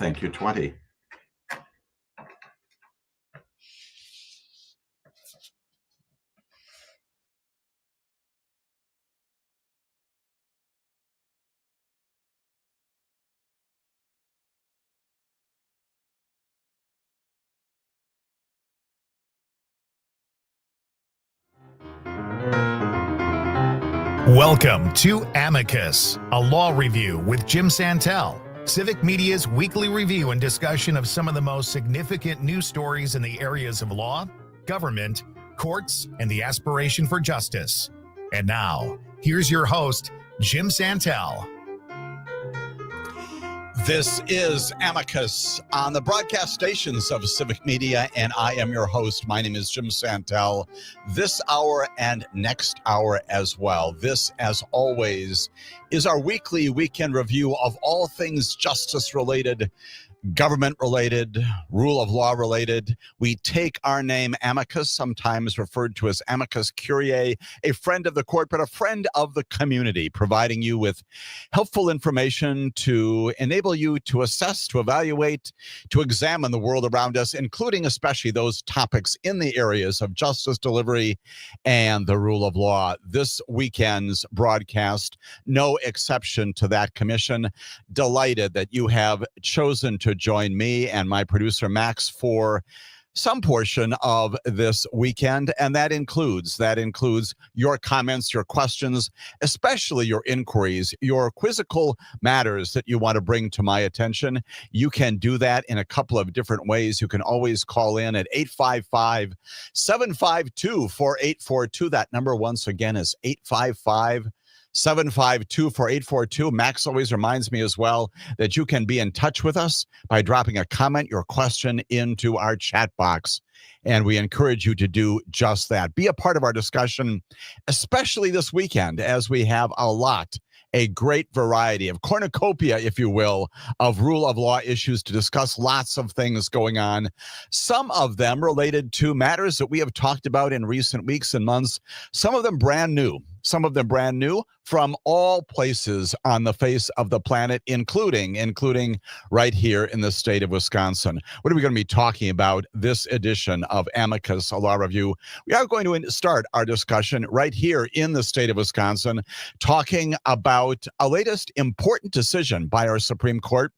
Thank you, 20. Welcome to Amicus, a law review with Jim Santelle, Civic Media's weekly review and discussion of some of the most significant news stories in the areas of law, government, courts, and the aspiration for justice. And now, here's your host, Jim Santelle. This is Amicus on the broadcast stations of Civic Media, and I am your host. My name is Jim Santelle. This hour and next hour as well. This, as always, is our weekly weekend review of all things justice-related, government-related, rule of law-related. We take our name Amicus, sometimes referred to as Amicus Curiae, a friend of the court, but a friend of the community, providing you with helpful information to enable you to assess, to evaluate, to examine the world around us, including especially those topics in the areas of justice delivery and the rule of law. This weekend's broadcast, no exception to that commission. Delighted that you have chosen to join me and my producer Max for some portion of this weekend, and that includes your comments, your questions, especially your inquiries, your quizzical matters that you want to bring to my attention. You can do that in a couple of different ways. You can always call in at 855-752-4842. That number once again is 855-752-4842. Max always reminds me as well that you can be in touch with us by dropping a comment, your question into our chat box. And we encourage you to do just that. Be a part of our discussion, especially this weekend, as we have a great variety of cornucopia, if you will, of rule of law issues to discuss. Lots of things going on, some of them related to matters that we have talked about in recent weeks and months, some of them brand new from all places on the face of the planet, including right here in the state of Wisconsin. What are we going to be talking about this edition of Amicus, a law review? We are going to start our discussion right here in the state of Wisconsin, talking about a latest important decision by our Supreme Court.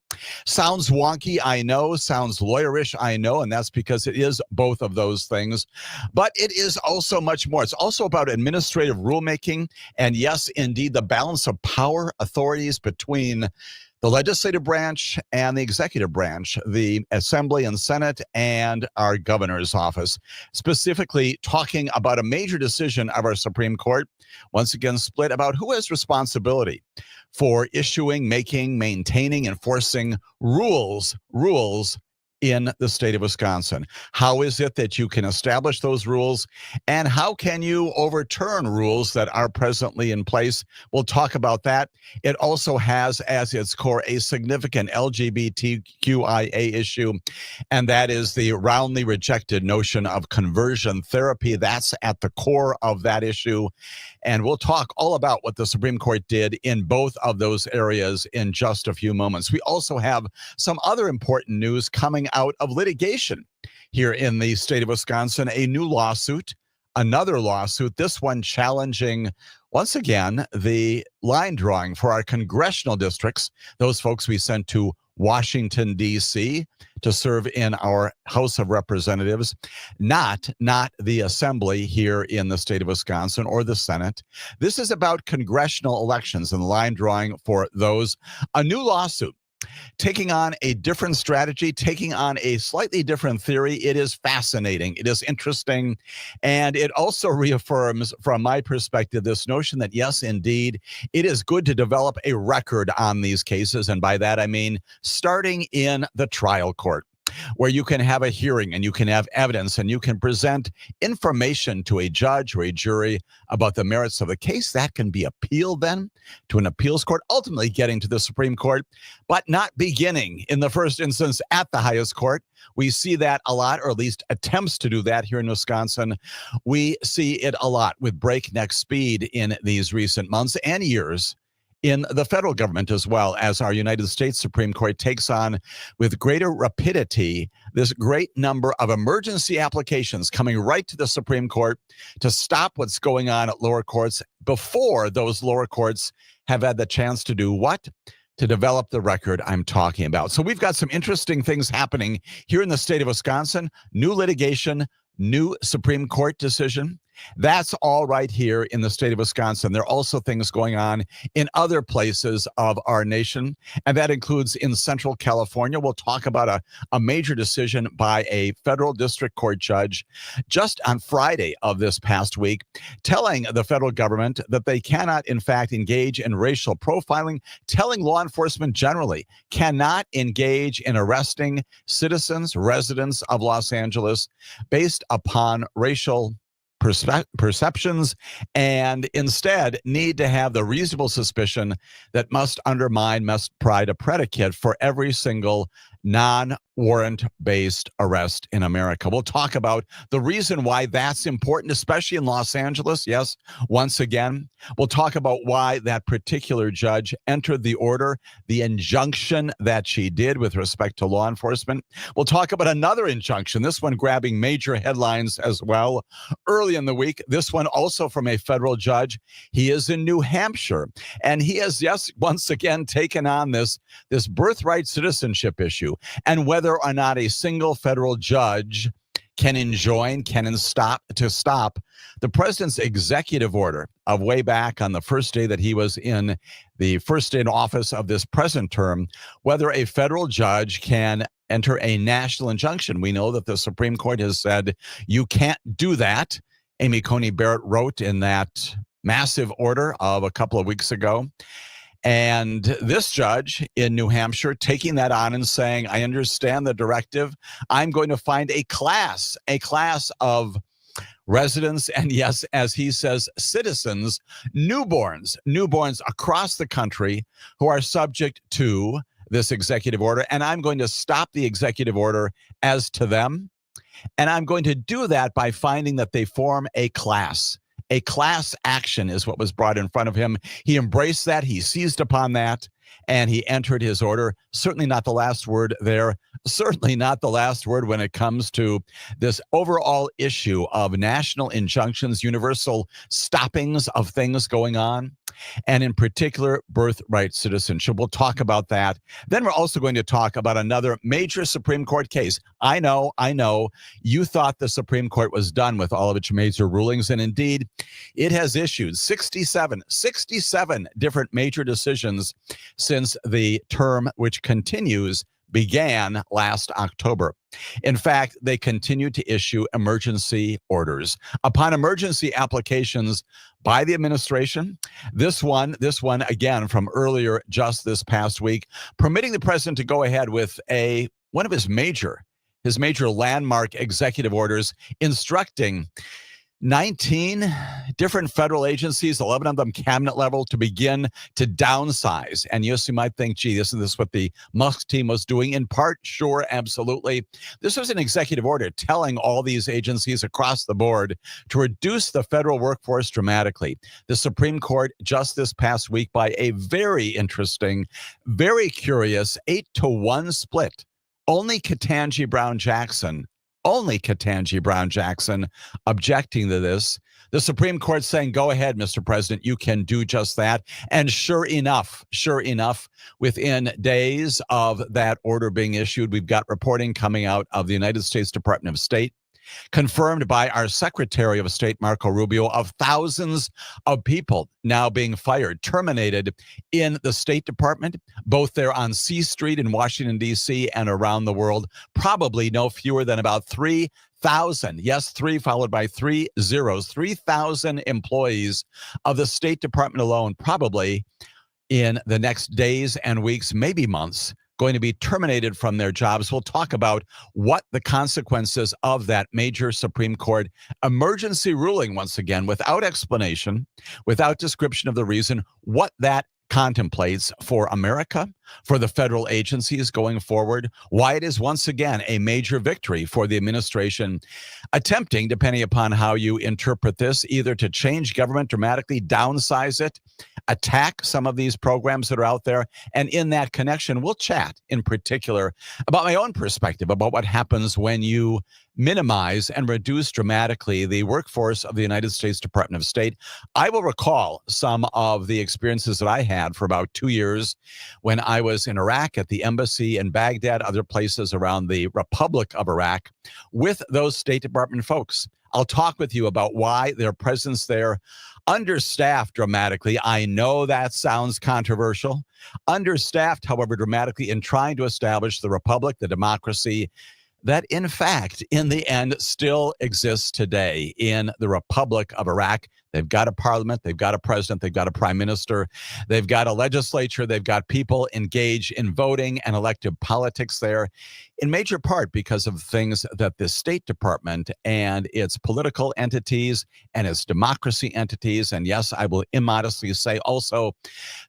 Sounds wonky, I know. Sounds lawyerish, I know. And that's because it is both of those things. But it is also much more. It's also about administrative rulemaking. And yes, indeed, the balance of power authorities between the legislative branch and the executive branch, the Assembly and Senate, and our governor's office. Specifically talking about a major decision of our Supreme Court, once again split about who has responsibility for issuing, making, maintaining, enforcing rules in the state of Wisconsin. How is it that you can establish those rules, and how can you overturn rules that are presently in place? We'll talk about that. It also has as its core a significant LGBTQIA issue, and that is the roundly rejected notion of conversion therapy. That's at the core of that issue. And we'll talk all about what the Supreme Court did in both of those areas in just a few moments. We also have some other important news coming out of litigation here in the state of Wisconsin. A new lawsuit, another lawsuit, this one challenging, once again, the line drawing for our congressional districts, those folks we sent to Washington, D.C. to serve in our House of Representatives, not the Assembly here in the state of Wisconsin or the Senate. This is about congressional elections and line drawing for those. A new lawsuit taking on a different strategy, taking on a slightly different theory. It is fascinating. It is interesting. And it also reaffirms, from my perspective, this notion that, yes, indeed, it is good to develop a record on these cases. And by that, I mean starting in the trial court, where you can have a hearing and you can have evidence and you can present information to a judge or a jury about the merits of the case. That can be appealed then to an appeals court, ultimately getting to the Supreme Court, but not beginning in the first instance at the highest court. We see that a lot, or at least attempts to do that here in Wisconsin. We see it a lot with breakneck speed in these recent months and years in the federal government as well, as our United States Supreme Court takes on with greater rapidity this great number of emergency applications coming right to the Supreme Court to stop what's going on at lower courts before those lower courts have had the chance to do what? To develop the record I'm talking about. So we've got some interesting things happening here in the state of Wisconsin. New litigation, new Supreme Court decision. That's all right here in the state of Wisconsin. There are also things going on in other places of our nation, and that includes in Central California. We'll talk about a major decision by a federal district court judge just on Friday of this past week, telling the federal government that they cannot, in fact, engage in racial profiling, telling law enforcement generally cannot engage in arresting citizens, residents of Los Angeles based upon racial perceptions, and instead need to have the reasonable suspicion that must provide a predicate for every single non-warrant-based arrest in America. We'll talk about the reason why that's important, especially in Los Angeles. Yes, once again, we'll talk about why that particular judge entered the order, the injunction that she did with respect to law enforcement. We'll talk about another injunction, this one grabbing major headlines as well early in the week. This one also from a federal judge. He is in New Hampshire, and he has, yes, once again taken on this birthright citizenship issue, and whether or not a single federal judge can stop the president's executive order of way back on the first day that he was in the first day in office of this present term, whether a federal judge can enter a national injunction. We know that the Supreme Court has said you can't do that. Amy Coney Barrett wrote in that massive order of a couple of weeks ago. And this judge in New Hampshire taking that on and saying, I understand the directive. I'm going to find a class of residents, and yes, as he says, citizens, newborns across the country who are subject to this executive order. And I'm going to stop the executive order as to them. And I'm going to do that by finding that they form a class. A class action is what was brought in front of him. He embraced that. He seized upon that, and he entered his order. Certainly not the last word there. Certainly not the last word when it comes to this overall issue of national injunctions, universal stoppings of things going on, and in particular, birthright citizenship. We'll talk about that. Then we're also going to talk about another major Supreme Court case. I know, you thought the Supreme Court was done with all of its major rulings, and indeed, it has issued 67 different major decisions since the term, which continues, began last October. In fact, they continue to issue emergency orders upon emergency applications by the administration. This one again from earlier just this past week, permitting the president to go ahead with one of his major landmark executive orders instructing 19 different federal agencies, 11 of them cabinet level, to begin to downsize. And yes, you might think, gee, isn't this what the Musk team was doing? In part, sure, absolutely. This was an executive order telling all these agencies across the board to reduce the federal workforce dramatically. The Supreme Court just this past week, by a very interesting, very curious 8-1 split, only Ketanji Brown Jackson objecting to this. The Supreme Court saying, go ahead, Mr. President, you can do just that. And sure enough, within days of that order being issued, we've got reporting coming out of the United States Department of State, confirmed by our Secretary of State, Marco Rubio, of thousands of people now being fired, terminated in the State Department, both there on C Street in Washington, D.C. and around the world. Probably no fewer than about 3,000. Yes, 3 followed by 3 zeros. 3,000 employees of the State Department alone, probably in the next days and weeks, maybe months, going to be terminated from their jobs. We'll talk about what the consequences of that major Supreme Court emergency ruling, once again, without explanation, without description of the reason, what that contemplates for America, for the federal agencies going forward, why it is once again a major victory for the administration attempting, depending upon how you interpret this, either to change government dramatically, downsize it, attack some of these programs that are out there. And in that connection, we'll chat in particular about my own perspective about what happens when you minimize and reduce dramatically the workforce of the United States Department of State. I will recall some of the experiences that I had for about 2 years when I was in Iraq at the embassy in Baghdad, other places around the Republic of Iraq, with those State Department folks. I'll talk with you about why their presence there, understaffed dramatically. I know that sounds controversial. Understaffed, however, dramatically in trying to establish the republic, the democracy that, in fact, in the end, still exists today in the Republic of Iraq. They've got a parliament, they've got a president, they've got a prime minister, they've got a legislature, they've got people engaged in voting and elective politics there, in major part because of things that the State Department and its political entities and its democracy entities, and yes, I will immodestly say also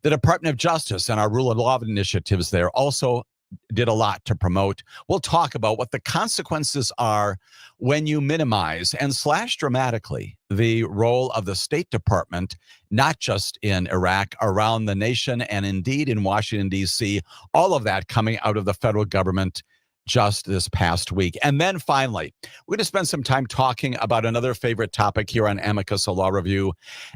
the Department of Justice and our rule of law initiatives there also did a lot to promote. We'll talk about what the consequences are when you minimize and slash dramatically the role of the State Department, not just in Iraq, around the nation, and indeed in Washington, D.C., all of that coming out of the federal government just this past week. And then finally, we're going to spend some time talking about another favorite topic here on Amicus, a law review,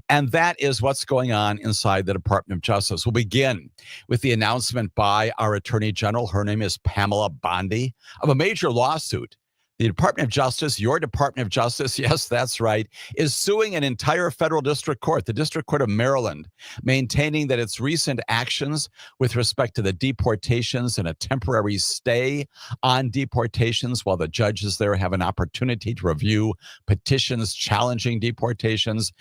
and that is what's going on inside the Department of Justice. We'll begin with the announcement by our Attorney General, her name is Pamela Bondi, of a major lawsuit. The Department of Justice, your Department of Justice, yes, that's right, is suing an entire federal district court, the District Court of Maryland, maintaining that its recent actions with respect to the deportations and a temporary stay on deportations while the judges there have an opportunity to review petitions challenging deportations.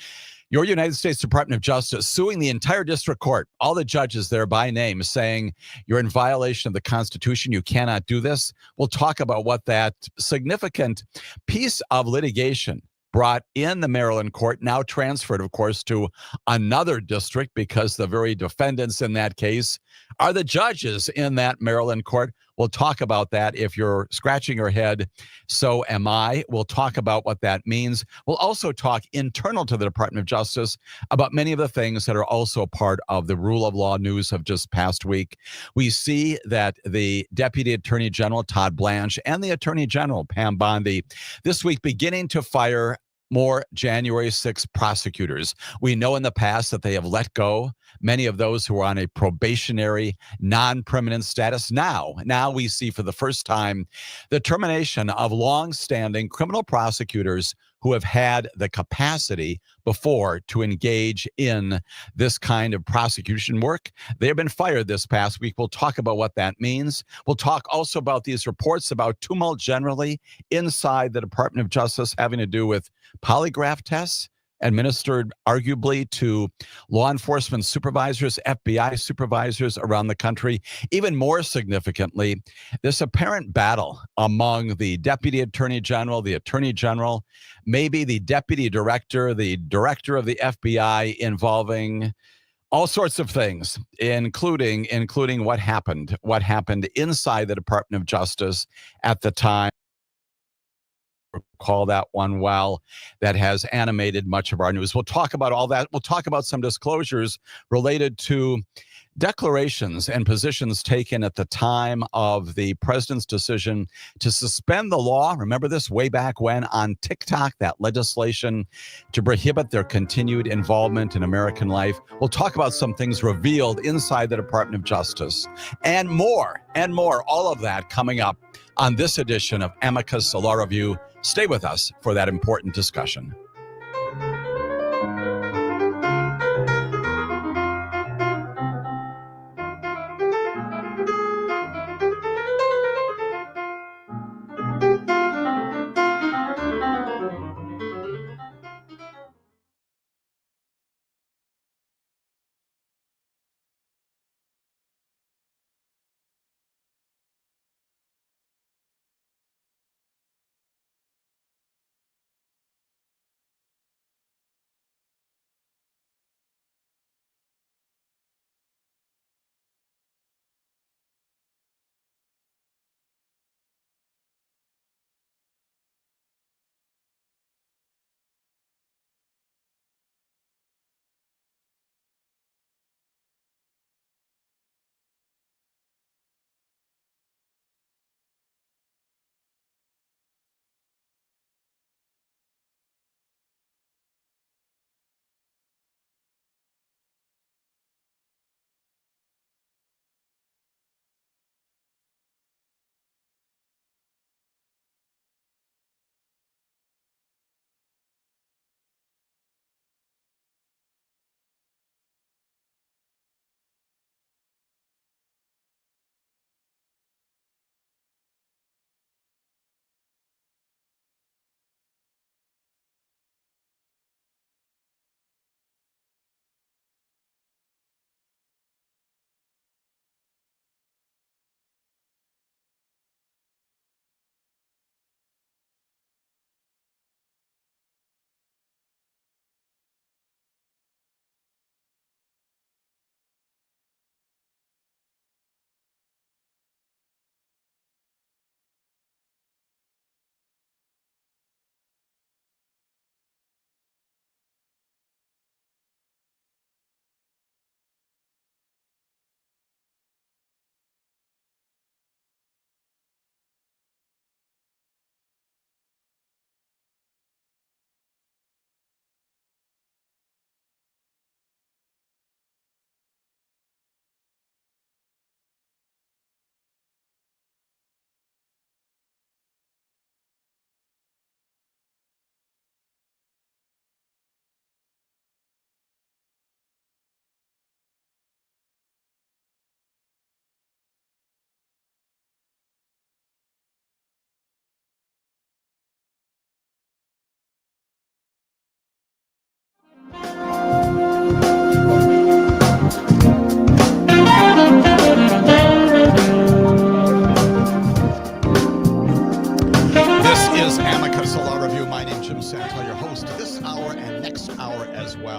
Your United States Department of Justice suing the entire district court, all the judges there by name, saying you're in violation of the Constitution. You cannot do this. We'll talk about what that significant piece of litigation brought in the Maryland court, now transferred, of course, to another district because the very defendants in that case are the judges in that Maryland court. We'll talk about that. If you're scratching your head, so am I. We'll talk about what that means. We'll also talk internal to the Department of Justice about many of the things that are also a part of the rule of law news of just past week. We see that the Deputy Attorney General, Todd Blanche, and the Attorney General, Pam Bondi, this week beginning to fire more January 6 prosecutors. We know in the past that they have let go many of those who were on a probationary, non-permanent status. Now we see for the first time the termination of long-standing criminal prosecutors who have had the capacity before to engage in this kind of prosecution work. They have been fired this past week. We'll talk about what that means. We'll talk also about these reports about tumult generally inside the Department of Justice having to do with polygraph tests administered arguably to law enforcement supervisors, FBI supervisors around the country. Even more significantly, this apparent battle among the Deputy Attorney General, the Attorney General, maybe the Deputy Director, the Director of the FBI, involving all sorts of things, including what happened inside the Department of Justice at the time. Recall that one well, that has animated much of our news. We'll talk about all that. We'll talk about some disclosures related to declarations and positions taken at the time of the president's decision to suspend the law. Remember this way back when on TikTok, that legislation to prohibit their continued involvement in American life. We'll talk about some things revealed inside the Department of Justice and more, all of that coming up on this edition of Amicus, a Law Review. Stay with us for that important discussion.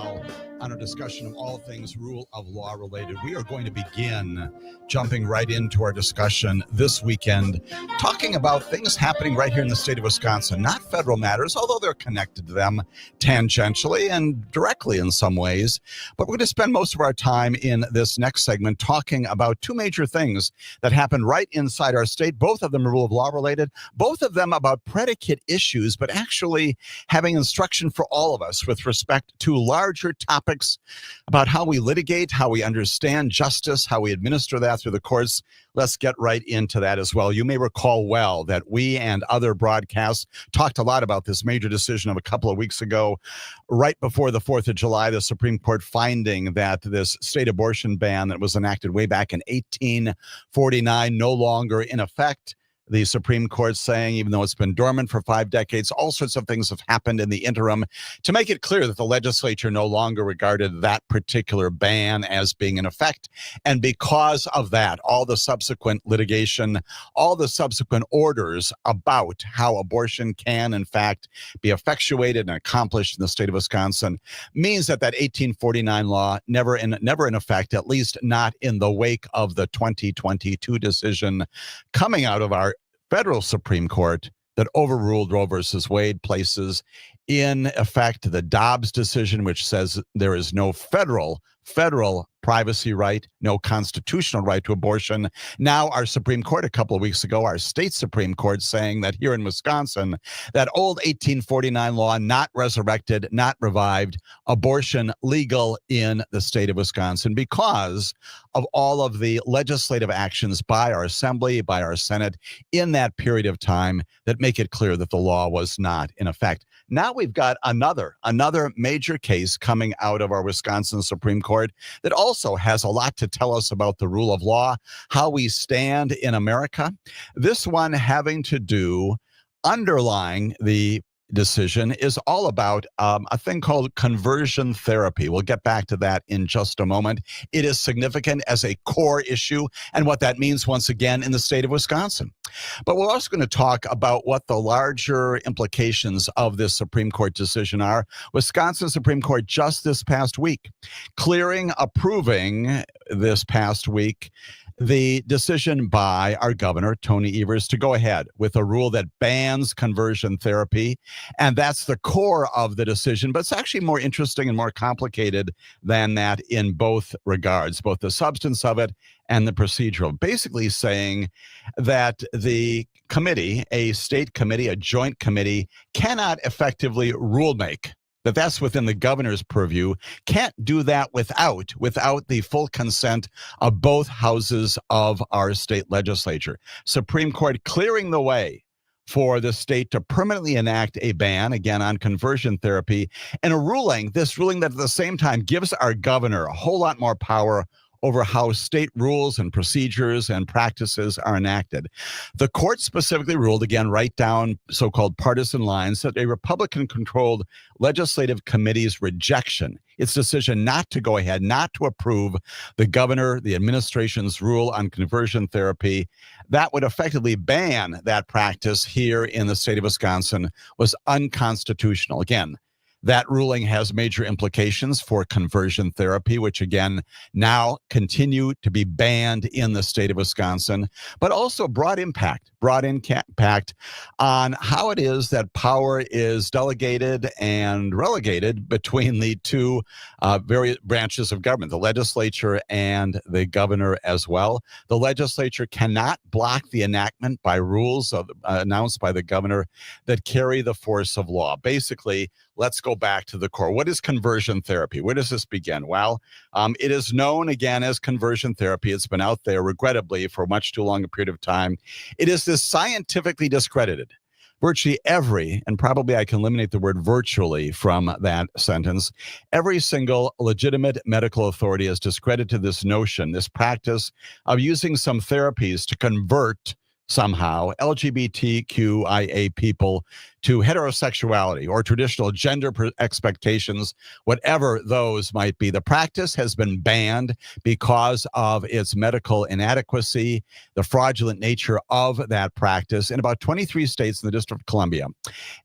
now on our discussion of all things rule of law related. We are going to begin jumping right into our discussion this weekend, talking about things happening right here in the state of Wisconsin, not federal matters, although they're connected to them tangentially and directly in some ways. But we're going to spend most of our time in this next segment talking about two major things that happened right inside our state, both of them rule of law related, both of them about predicate issues, but actually having instruction for all of us with respect to larger topics about how we litigate, how we understand justice, how we administer that through the courts. Let's get right into that as well. You may recall well that we and other broadcasts talked a lot about this major decision of a couple of weeks ago, right before the 4th of July, the Supreme Court finding that this state abortion ban that was enacted way back in 1849 no longer in effect. The Supreme Court saying, even though it's been dormant for 5 decades, all sorts of things have happened in the interim to make it clear that the legislature no longer regarded that particular ban as being in effect. And because of that, all the subsequent litigation, all the subsequent orders about how abortion can, in fact, be effectuated and accomplished in the state of Wisconsin means that 1849 law never in effect, at least not in the wake of the 2022 decision coming out of our federal Supreme Court that overruled Roe versus Wade, places in effect the Dobbs decision, which says there is no federal privacy right, no constitutional right to abortion. Now our Supreme Court, a couple of weeks ago, our state Supreme Court saying that here in Wisconsin, that old 1849 law not resurrected, not revived, abortion legal in the state of Wisconsin because of all of the legislative actions by our Assembly, by our Senate in that period of time that make it clear that the law was not in effect. Now we've got another major case coming out of our Wisconsin Supreme Court that also has a lot to tell us about the rule of law, how we stand in America. This one having to do, underlying the decision, is all about a thing called conversion therapy. We'll get back to that in just a moment. It is significant as a core issue and what that means once again in the state of Wisconsin. But we're also going to talk about what the larger implications of this Supreme Court decision are. Wisconsin Supreme Court just this past week, approving this past week, the decision by our governor, Tony Evers, to go ahead with a rule that bans conversion therapy. And that's the core of the decision. But it's actually more interesting and more complicated than that in both regards, both the substance of it and the procedural. Basically saying that the committee, a state committee, a joint committee, cannot effectively rule make. That's within the governor's purview, can't do that without the full consent of both houses of our state legislature. Supreme Court clearing the way for the state to permanently enact a ban, again, on conversion therapy, and this ruling that at the same time gives our governor a whole lot more power over how state rules and procedures and practices are enacted. The court specifically ruled, again, right down so-called partisan lines, that a Republican-controlled legislative committee's rejection, its decision not to go ahead, not to approve the governor, the administration's rule on conversion therapy, that would effectively ban that practice here in the state of Wisconsin, was unconstitutional. Again, that ruling has major implications for conversion therapy, which again now continue to be banned in the state of Wisconsin, but also broad impact on how it is that power is delegated and relegated between the two various branches of government, the legislature and the governor as well. The legislature cannot block the enactment by rules announced by the governor that carry the force of law. Basically, let's go back to the core. What is conversion therapy? Where does this begin? Well, it is known again as conversion therapy. It's been out there, regrettably, for much too long a period of time. It is this scientifically discredited. Virtually every, and probably I can eliminate the word virtually from that sentence, every single legitimate medical authority has discredited this notion, this practice of using some therapies to convert somehow LGBTQIA people to heterosexuality or traditional gender expectations, whatever those might be. The practice has been banned because of its medical inadequacy, the fraudulent nature of that practice in about 23 states in the District of Columbia.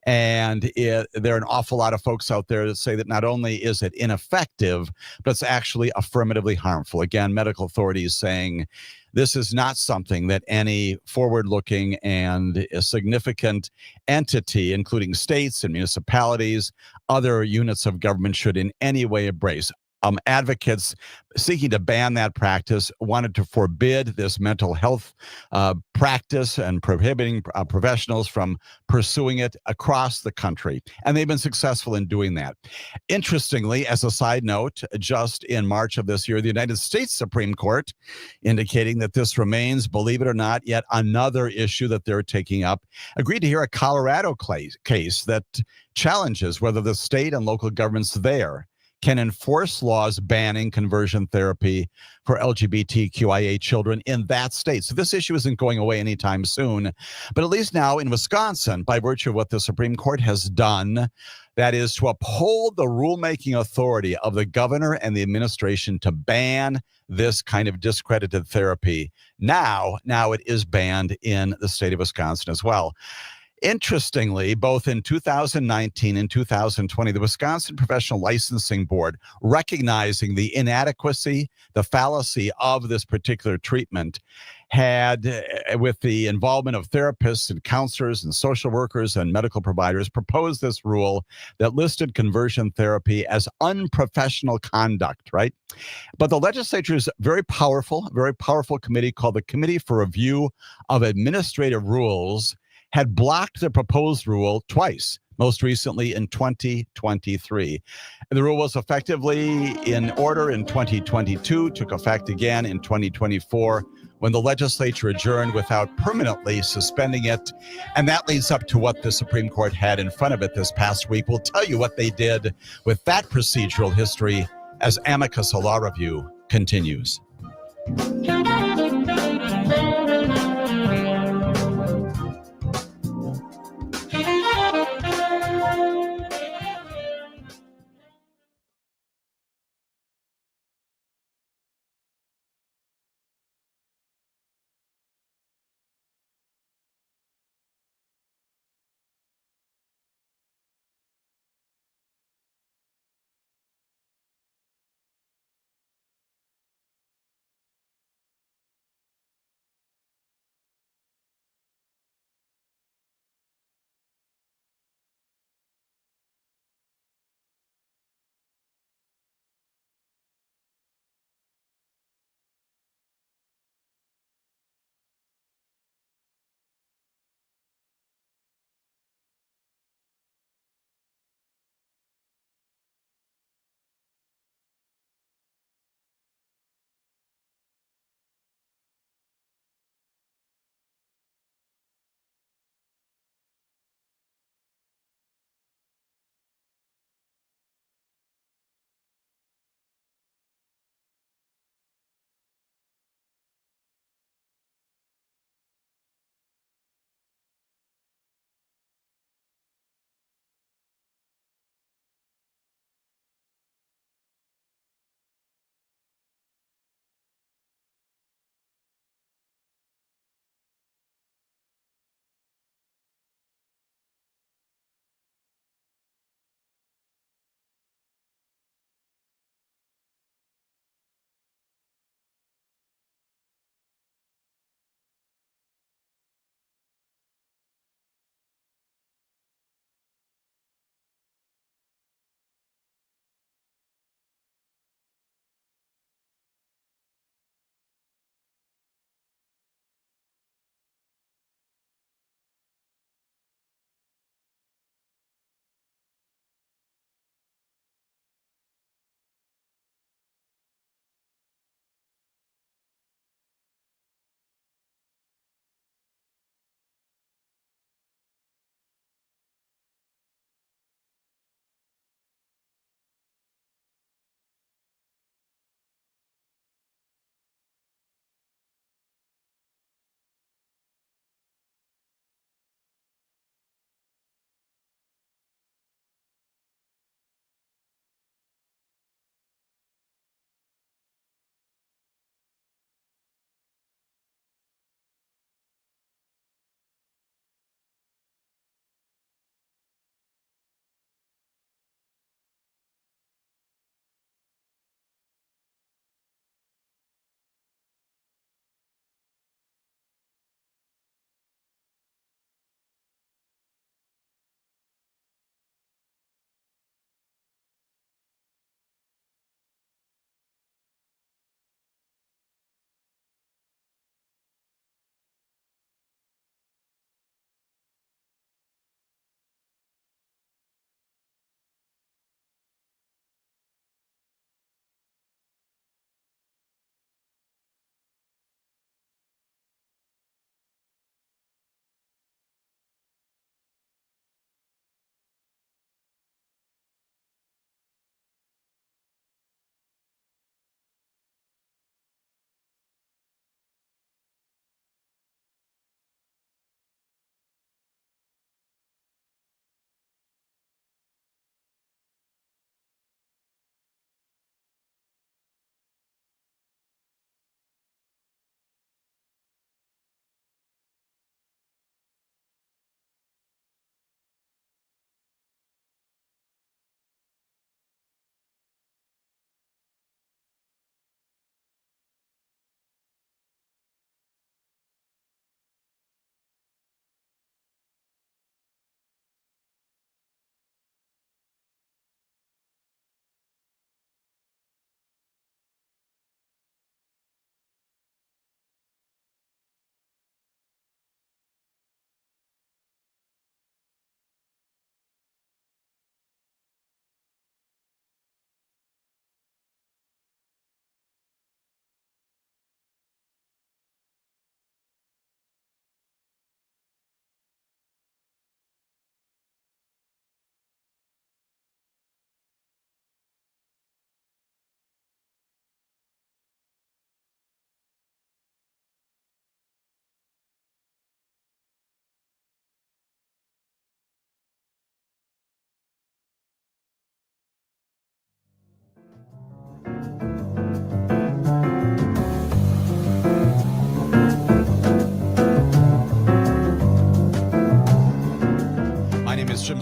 And there are an awful lot of folks out there that say that not only is it ineffective, but it's actually affirmatively harmful. Again, medical authorities saying this is not something that any forward-looking and a significant entity, including states and municipalities, other units of government, should in any way embrace. Advocates seeking to ban that practice wanted to forbid this mental health practice and prohibiting professionals from pursuing it across the country. And they've been successful in doing that. Interestingly, as a side note, just in March of this year, the United States Supreme Court indicating that this remains, believe it or not, yet another issue that they're taking up, agreed to hear a Colorado case that challenges whether the state and local governments there can enforce laws banning conversion therapy for LGBTQIA children in that state. So this issue isn't going away anytime soon. But at least now in Wisconsin, by virtue of what the Supreme Court has done, that is to uphold the rulemaking authority of the governor and the administration to ban this kind of discredited therapy. Now it is banned in the state of Wisconsin as well. Interestingly, both in 2019 and 2020, the Wisconsin Professional Licensing Board, recognizing the inadequacy, the fallacy of this particular treatment, had, with the involvement of therapists and counselors and social workers and medical providers, proposed this rule that listed conversion therapy as unprofessional conduct, right? But the legislature's very powerful committee called the Committee for Review of Administrative Rules had blocked the proposed rule twice, most recently in 2023. The rule was effectively in order in 2022, took effect again in 2024 when the legislature adjourned without permanently suspending it. And that leads up to what the Supreme Court had in front of it this past week. We'll tell you what they did with that procedural history as Amicus, a law review, continues.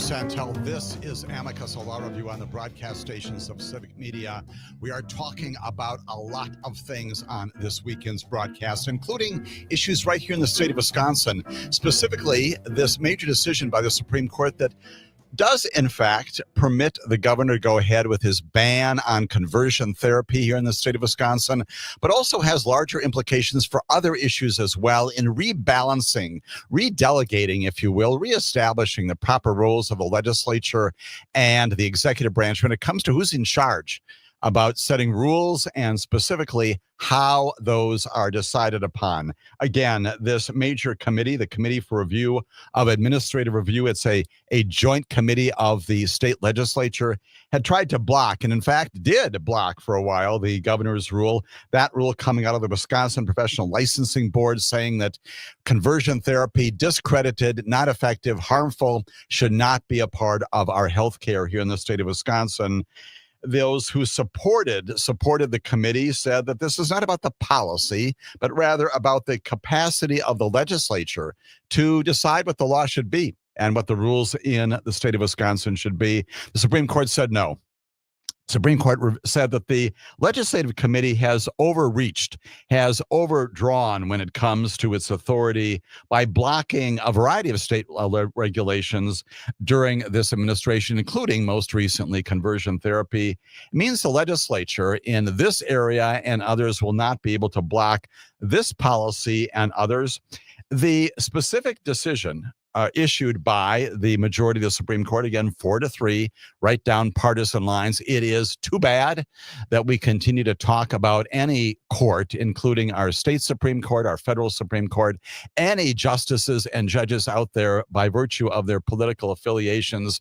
Santelle. This is Amicus, a law review on the broadcast stations of Civic Media. We are talking about a lot of things on this weekend's broadcast, including issues right here in the state of Wisconsin, specifically this major decision by the Supreme Court that does, in fact, permit the governor to go ahead with his ban on conversion therapy here in the state of Wisconsin, but also has larger implications for other issues as well in rebalancing, redelegating, if you will, reestablishing the proper roles of the legislature and the executive branch when it comes to who's in charge about setting rules and specifically how those are decided upon. Again, this major committee, the Committee for Review of Administrative Review, it's a joint committee of the state legislature, had tried to block, and in fact did block for a while, the governor's rule, that rule coming out of the Wisconsin Professional Licensing Board saying that conversion therapy, discredited, not effective, harmful, should not be a part of our health care here in the state of Wisconsin. Those who supported the committee said that this is not about the policy, but rather about the capacity of the legislature to decide what the law should be and what the rules in the state of Wisconsin should be. The Supreme Court said no. Supreme Court said that the legislative committee has overreached, has overdrawn when it comes to its authority by blocking a variety of state regulations during this administration, including most recently conversion therapy. It means the legislature in this area and others will not be able to block this policy and others. The specific decision issued by the majority of the Supreme Court, again, 4-3, right down partisan lines. It is too bad that we continue to talk about any court, including our state Supreme Court, our federal Supreme Court, any justices and judges out there by virtue of their political affiliations.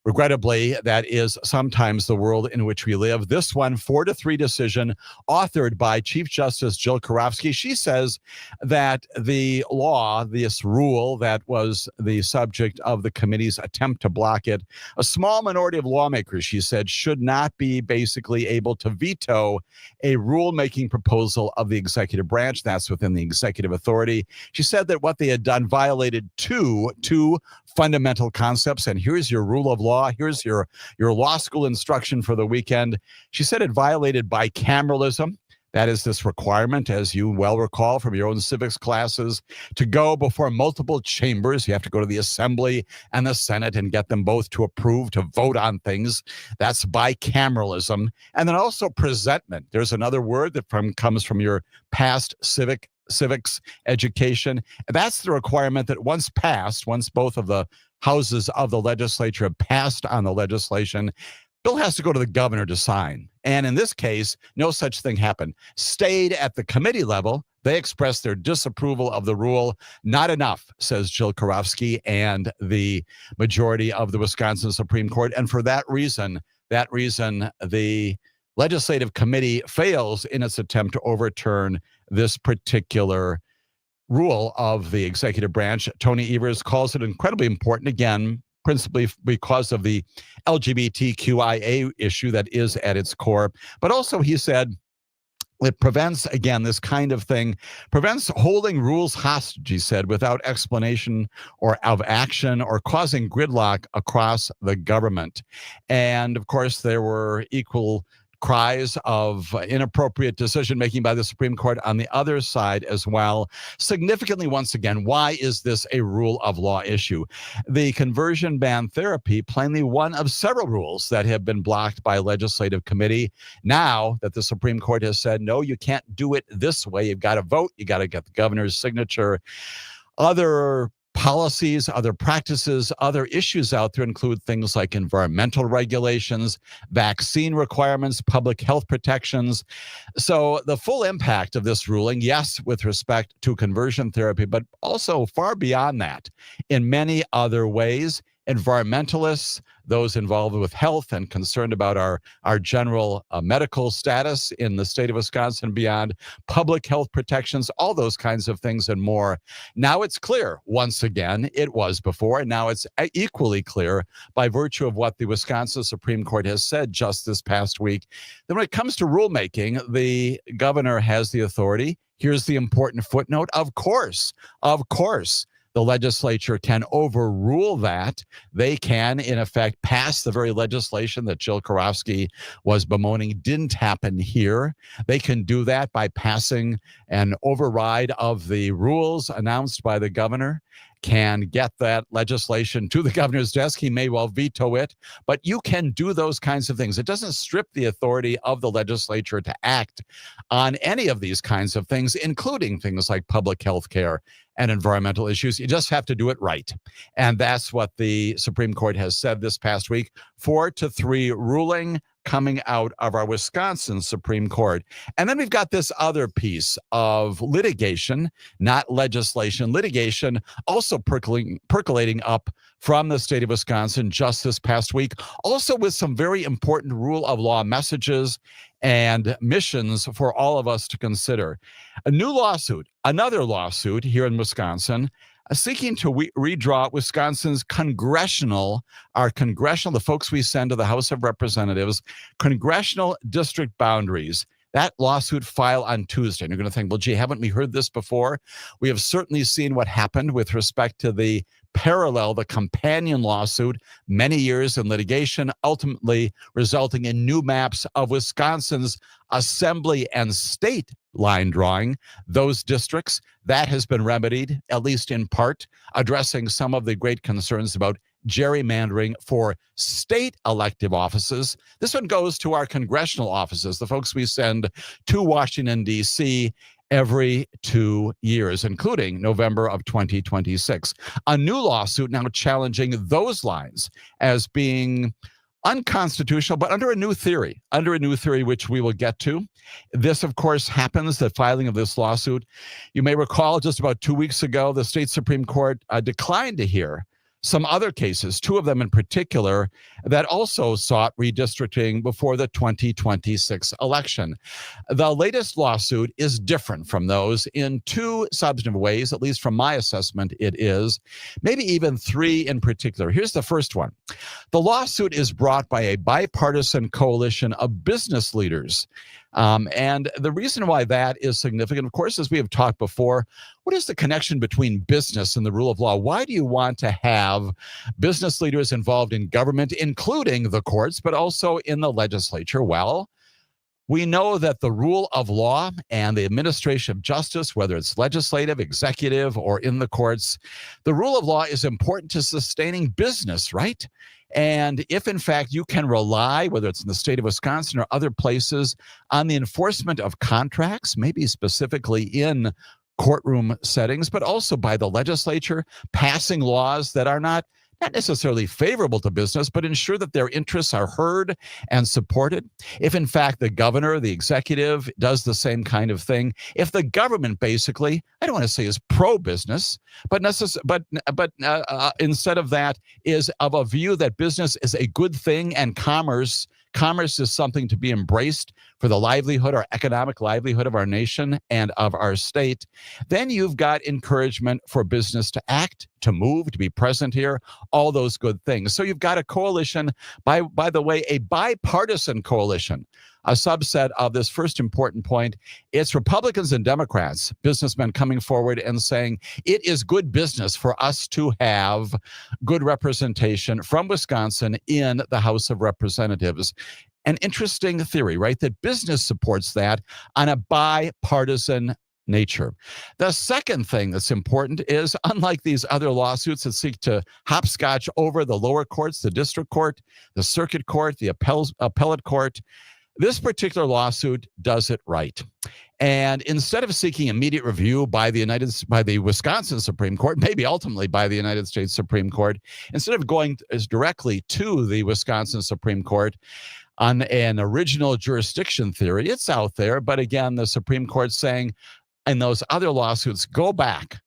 Regrettably, that is sometimes the world in which we live. This one, 4-3 decision, authored by Chief Justice Jill Karofsky. She says that the law, this rule that was the subject of the committee's attempt to block it, a small minority of lawmakers, she said, should not be basically able to veto a rulemaking proposal of the executive branch. That's within the executive authority. She said that what they had done violated two fundamental concepts, and here's your rule of law. Here's your law school instruction for the weekend. She said it violated bicameralism. That is this requirement, as you well recall from your own civics classes, to go before multiple chambers. You have to go to the Assembly and the Senate and get them both to approve, to vote on things. That's bicameralism. And then also presentment. There's another word that comes from your past civics education. That's the requirement that once passed, once both of the houses of the legislature have passed on the legislation, bill has to go to the governor to sign. And in this case, no such thing happened. Stayed at the committee level. They expressed their disapproval of the rule. Not enough, says Jill Karofsky and the majority of the Wisconsin Supreme Court. And for that reason, the legislative committee fails in its attempt to overturn this particular rule of the executive branch. Tony Evers calls it incredibly important, again, principally because of the LGBTQIA issue that is at its core. But also, he said, it prevents, again, this kind of thing, prevents holding rules hostage, he said, without explanation or of action or causing gridlock across the government. And of course, there were equal cries of inappropriate decision-making by the Supreme Court on the other side as well. Significantly, once again, why is this a rule of law issue? The conversion ban therapy, plainly one of several rules that have been blocked by legislative committee. Now that the Supreme Court has said, no, you can't do it this way. You've got to vote. You got to get the governor's signature. Other policies, other practices, other issues out there include things like environmental regulations, vaccine requirements, public health protections. So the full impact of this ruling, yes, with respect to conversion therapy, but also far beyond that in many other ways. Environmentalists, those involved with health and concerned about our general medical status in the state of Wisconsin and beyond, public health protections, all those kinds of things and more. Now it's clear, once again, it was before, and now it's equally clear by virtue of what the Wisconsin Supreme Court has said just this past week, that when it comes to rulemaking, the governor has the authority. Here's the important footnote. Of course, the legislature can overrule that. They can, in effect, pass the very legislation that Jill Karofsky was bemoaning didn't happen here. They can do that by passing an override of the rules announced by the governor, can get that legislation to the governor's desk. He may well veto it, but you can do those kinds of things. It doesn't strip the authority of the legislature to act on any of these kinds of things, including things like public health care and environmental issues. You just have to do it right. And that's what the Supreme Court has said this past week. 4-3 ruling coming out of our Wisconsin Supreme Court. And then we've got this other piece of litigation, not legislation, litigation also percolating up from the state of Wisconsin just this past week, also with some very important rule of law messages and missions for all of us to consider. A new lawsuit, another lawsuit here in Wisconsin, seeking to redraw Wisconsin's the folks we send to the House of Representatives, congressional district boundaries. That lawsuit filed on Tuesday. And you're going to think, well, gee, haven't we heard this before? We have certainly seen what happened with respect to the companion lawsuit, many years in litigation, ultimately resulting in new maps of Wisconsin's assembly and state line drawing, those districts. That has been remedied, at least in part, addressing some of the great concerns about gerrymandering for state elective offices. This one goes to our congressional offices, the folks we send to Washington, D.C. every 2 years, including November of 2026. A new lawsuit now challenging those lines as being unconstitutional, but under a new theory, which we will get to. This, of course, happens, the filing of this lawsuit. You may recall just about 2 weeks ago, the state Supreme Court declined to hear some other cases, two of them in particular, that also sought redistricting before the 2026 election. The latest lawsuit is different from those in two substantive ways, at least from my assessment it is, maybe even three in particular. Here's the first one. The lawsuit is brought by a bipartisan coalition of business leaders. And the reason why that is significant, of course, as we have talked before, what is the connection between business and the rule of law? Why do you want to have business leaders involved in government, including the courts, but also in the legislature? Well, we know that the rule of law and the administration of justice, whether it's legislative, executive, or in the courts, the rule of law is important to sustaining business, right? And if, in fact, you can rely, whether it's in the state of Wisconsin or other places, on the enforcement of contracts, maybe specifically in courtroom settings, but also by the legislature passing laws that are not necessarily favorable to business, but ensure that their interests are heard and supported. If, in fact, the governor, the executive does the same kind of thing, if the government basically, I don't want to say is pro-business, but instead of that is of a view that business is a good thing and commerce is something to be embraced for the livelihood or economic livelihood of our nation and of our state, then you've got encouragement for business to act, to move, to be present here, all those good things. So you've got a coalition, by the way, a bipartisan coalition, a subset of this first important point. It's Republicans and Democrats, businessmen coming forward and saying it is good business for us to have good representation from Wisconsin in the House of Representatives. An interesting theory, right? That business supports that on a bipartisan nature. The second thing that's important is, unlike these other lawsuits that seek to hopscotch over the lower courts, the district court, the circuit court, the appellate court, this particular lawsuit does it right. And instead of seeking immediate review by the Wisconsin Supreme Court, maybe ultimately by the United States Supreme Court, instead of going as directly to the Wisconsin Supreme Court on an original jurisdiction theory, it's out there. But again, the Supreme Court saying in those other lawsuits, go back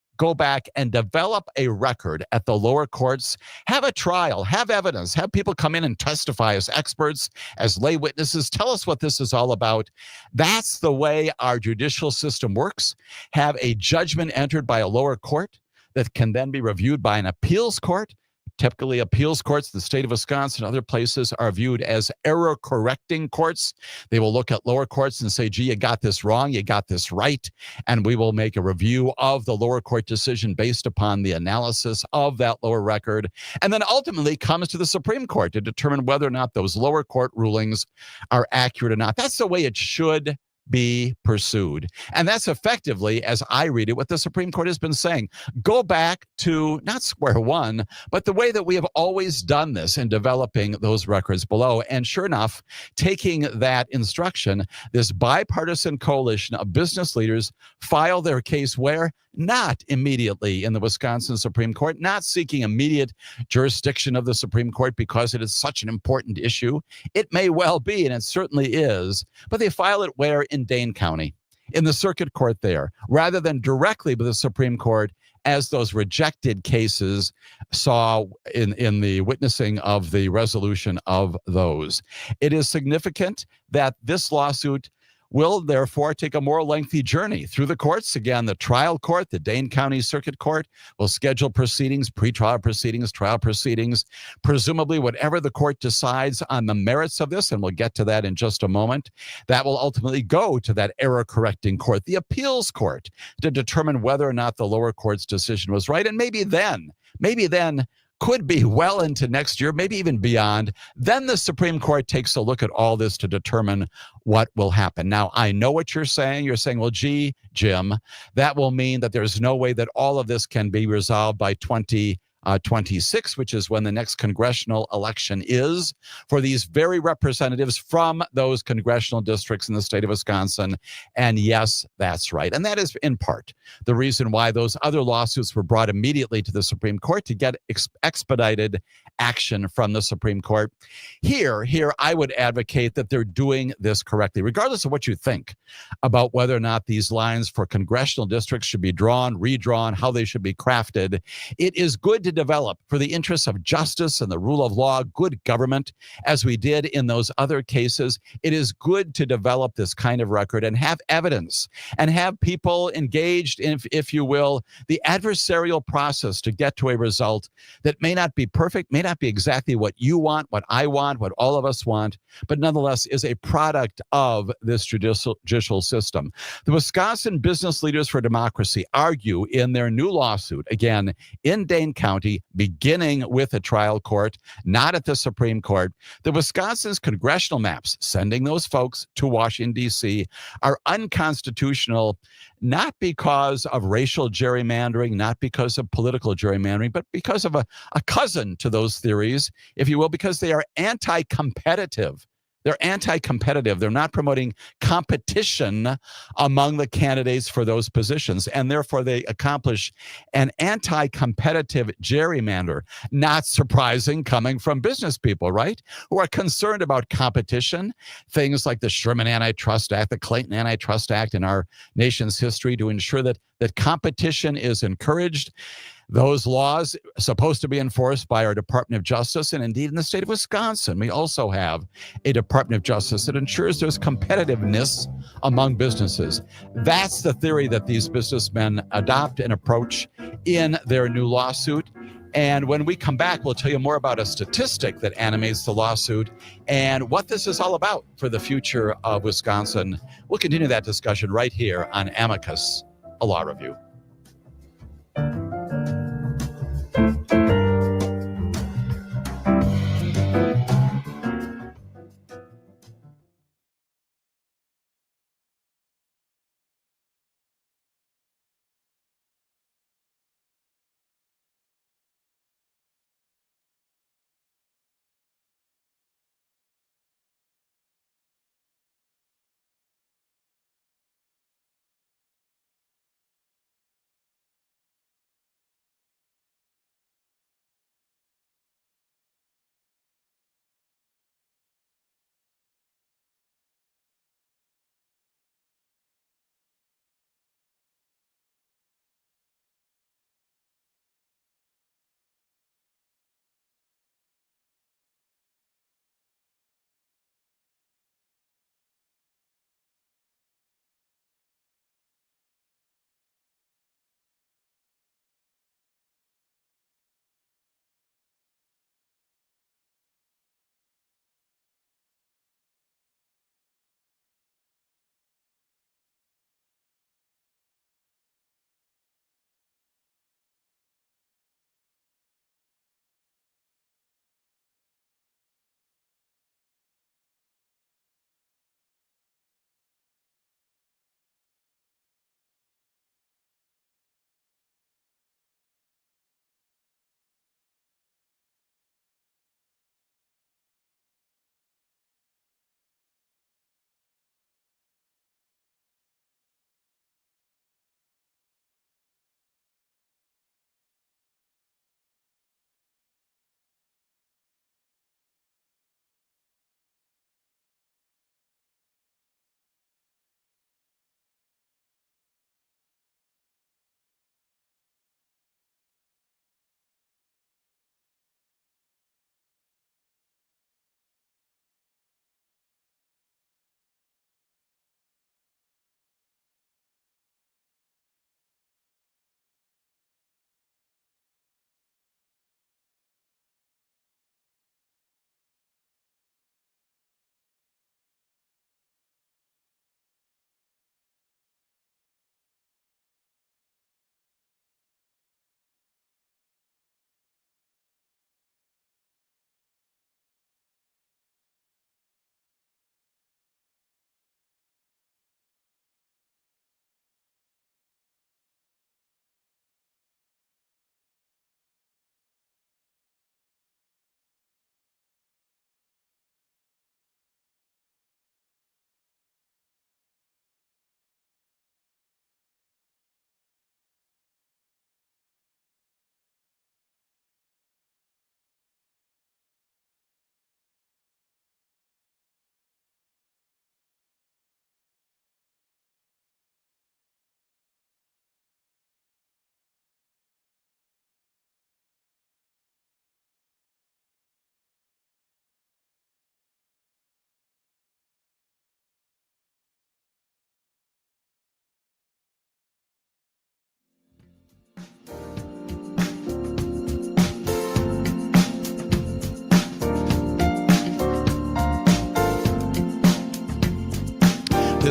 and develop a record at the lower courts, have a trial, have evidence, have people come in and testify as experts, as lay witnesses, tell us what this is all about. That's the way our judicial system works. Have a judgment entered by a lower court that can then be reviewed by an appeals court, Typically, appeals courts in the state of Wisconsin and other places are viewed as error-correcting courts. They will look at lower courts and say, gee, you got this wrong, you got this right, and we will make a review of the lower court decision based upon the analysis of that lower record, and then ultimately comes to the Supreme Court to determine whether or not those lower court rulings are accurate or not. That's the way it should be pursued. And that's effectively, as I read it, what the Supreme Court has been saying. Go back to not square one, but the way that we have always done this in developing those records below. And sure enough, taking that instruction, this bipartisan coalition of business leaders file their case where? Not immediately in the Wisconsin Supreme Court, not seeking immediate jurisdiction of the Supreme Court because it is such an important issue. It may well be, and it certainly is, but they file it where? In Dane County, in the circuit court there, rather than directly with the Supreme Court, as those rejected cases saw in the witnessing of the resolution of those. It is significant that this lawsuit will therefore take a more lengthy journey through the courts. Again, the trial court, the Dane County Circuit Court, will schedule proceedings, pretrial proceedings, trial proceedings. Presumably, whatever the court decides on the merits of this, and we'll get to that in just a moment, that will ultimately go to that error-correcting court, the appeals court, to determine whether or not the lower court's decision was right. And maybe then, could be well into next year, maybe even beyond. Then the Supreme Court takes a look at all this to determine what will happen. Now, I know what you're saying. You're saying, well, gee, Jim, that will mean that there's no way that all of this can be resolved by 2026, which is when the next congressional election is, for these very representatives from those congressional districts in the state of Wisconsin. And yes, that's right. And that is in part the reason why those other lawsuits were brought immediately to the Supreme Court to get expedited action from the Supreme Court. Here, I would advocate that they're doing this correctly, regardless of what you think about whether or not these lines for congressional districts should be drawn, redrawn, how they should be crafted. It is good to develop, for the interests of justice and the rule of law, good government, as we did in those other cases. It is good to develop this kind of record and have evidence and have people engaged in, if you will, the adversarial process to get to a result that may not be perfect, may not be exactly what you want, what I want, what all of us want, but nonetheless is a product of this judicial system. The Wisconsin Business Leaders for Democracy argue in their new lawsuit, again, in Dane County, beginning with a trial court, not at the Supreme Court, that Wisconsin's congressional maps, sending those folks to Washington, D.C., are unconstitutional, not because of racial gerrymandering, not because of political gerrymandering, but because of a cousin to those theories, if you will, because they are anti-competitive. They're anti-competitive. They're not promoting competition among the candidates for those positions, and therefore they accomplish an anti-competitive gerrymander. Not surprising, coming from business people, right, who are concerned about competition. Things like the Sherman Antitrust Act, the Clayton Antitrust Act in our nation's history to ensure that competition is encouraged. Those laws are supposed to be enforced by our Department of Justice, and indeed in the state of Wisconsin, we also have a Department of Justice that ensures there's competitiveness among businesses. That's the theory that these businessmen adopt and approach in their new lawsuit. And when we come back, we'll tell you more about a statistic that animates the lawsuit and what this is all about for the future of Wisconsin. We'll continue that discussion right here on Amicus, a law review.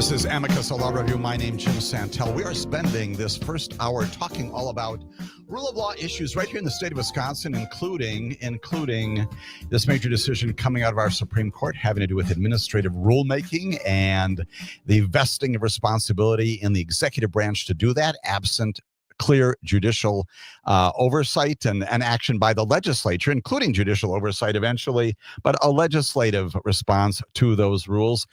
This is Amicus, a law review. My name is Jim Santelle. We are spending this first hour talking all about rule of law issues right here in the state of Wisconsin, including this major decision coming out of our Supreme Court having to do with administrative rulemaking and the vesting of responsibility in the executive branch to do that, absent clear judicial oversight and action by the legislature, including judicial oversight eventually, but a legislative response to those rules.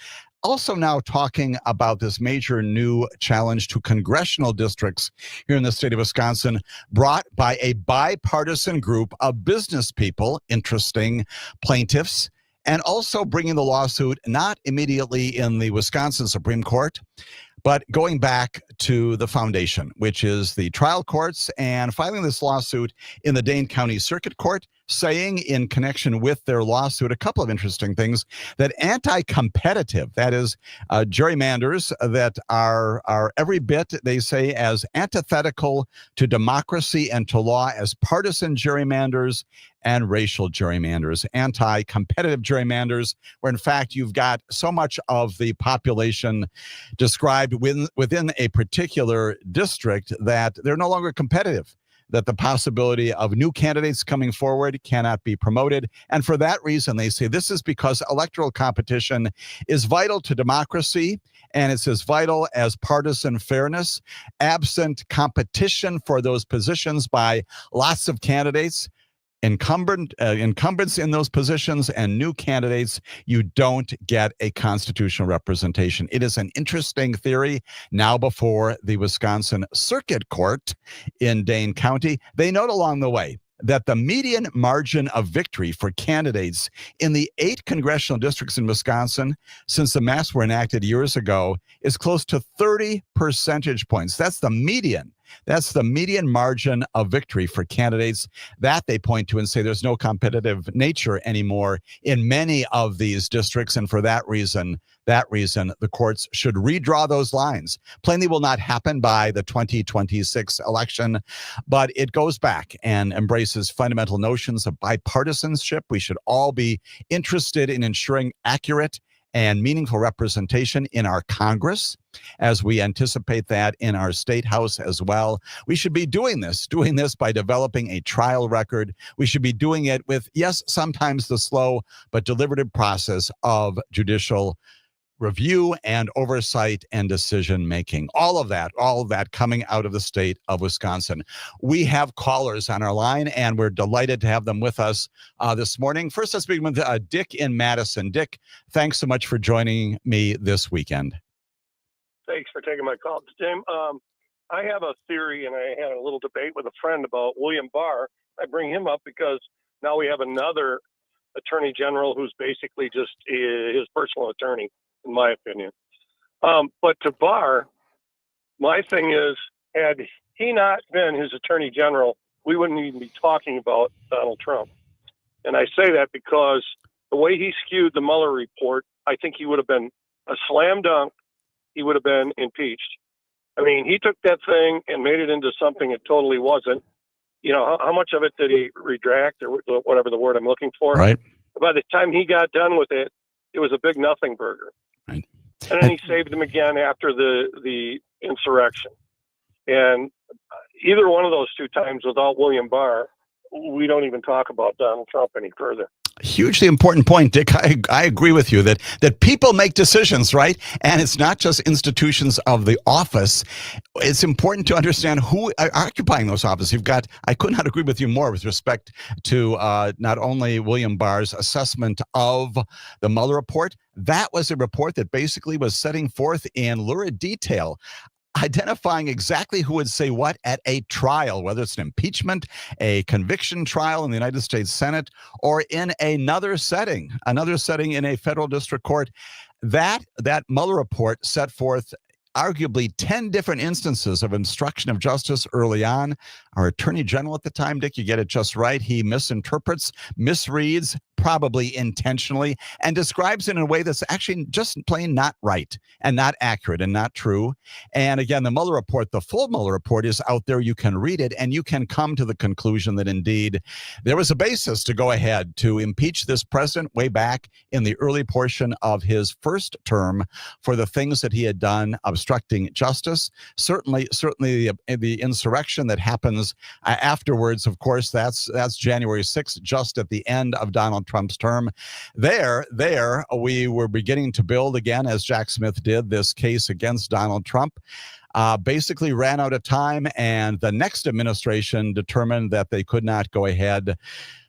Also now talking about this major new challenge to congressional districts here in the state of Wisconsin, brought by a bipartisan group of business people, interesting plaintiffs, and also bringing the lawsuit not immediately in the Wisconsin Supreme Court, but going back to the foundation, which is the trial courts, and filing this lawsuit in the Dane County Circuit Court, saying in connection with their lawsuit a couple of interesting things: that anti-competitive, that is, gerrymanders that are every bit, they say, as antithetical to democracy and to law as partisan gerrymanders and racial gerrymanders. Anti-competitive gerrymanders, where in fact you've got so much of the population described within a particular district that they're no longer competitive, that the possibility of new candidates coming forward cannot be promoted. And for that reason, they say this is because electoral competition is vital to democracy, and it's as vital as partisan fairness. Absent competition for those positions by lots of candidates, incumbents in those positions, and new candidates, you don't get a constitutional representation. It is an interesting theory now before the Wisconsin Circuit Court in Dane County. They note along the way that the median margin of victory for candidates in the 8 congressional districts in Wisconsin since the maps were enacted years ago is close to 30 percentage points. That's the median. That's the median margin of victory for candidates that they point to and say there's no competitive nature anymore in many of these districts. And for that reason, the courts should redraw those lines. Plainly will not happen by the 2026 election, but it goes back and embraces fundamental notions of bipartisanship. We should all be interested in ensuring accurate and meaningful representation in our Congress, as we anticipate that in our state house as well. We should be doing this by developing a trial record. We should be doing it with, yes, sometimes the slow but deliberative process of judicial review and oversight and decision making. All of that coming out of the state of Wisconsin. We have callers on our line, and we're delighted to have them with us this morning. First, let's begin with Dick in Madison. Dick, thanks so much for joining me this weekend. Thanks for taking my call, Jim. I have a theory, and I had a little debate with a friend about William Barr. I bring him up because now we have another attorney general who's basically just his personal attorney, in my opinion. But to Barr, my thing is, had he not been his attorney general, we wouldn't even be talking about Donald Trump. And I say that because the way he skewed the Mueller report, I think he would have been a slam dunk. He would have been impeached. I mean, he took that thing and made it into something it totally wasn't. You know, how much of it did he retract, or whatever the word I'm looking for? Right. By the time he got done with it, it was a big nothing burger. Right. And then he saved them again after the insurrection. And either one of those 2 times without William Barr, we don't even talk about Donald Trump any further. Hugely important point, Dick. I agree with you that people make decisions, right? And it's not just institutions of the office. It's important to understand who are occupying those offices. I could not agree with you more with respect to not only William Barr's assessment of the Mueller report. That was a report that basically was setting forth in lurid detail, identifying exactly who would say what at a trial, whether it's an impeachment, a conviction trial in the United States Senate, or in another setting in a federal district court. That Mueller report set forth arguably 10 different instances of obstruction of justice early on. Our attorney general at the time, Dick, you get it just right. He misinterprets, misreads probably intentionally, and describes it in a way that's actually just plain not right and not accurate and not true. And again, the Mueller report, the full Mueller report, is out there. You can read it, and you can come to the conclusion that indeed there was a basis to go ahead to impeach this president way back in the early portion of his first term for the things that he had done, obstructing justice. Certainly the insurrection that happens afterwards. Of course, that's January 6th, just at the end of Donald Trump's term. There we were beginning to build again, as Jack Smith did, this case against Donald Trump. Basically ran out of time, and the next administration determined that they could not go ahead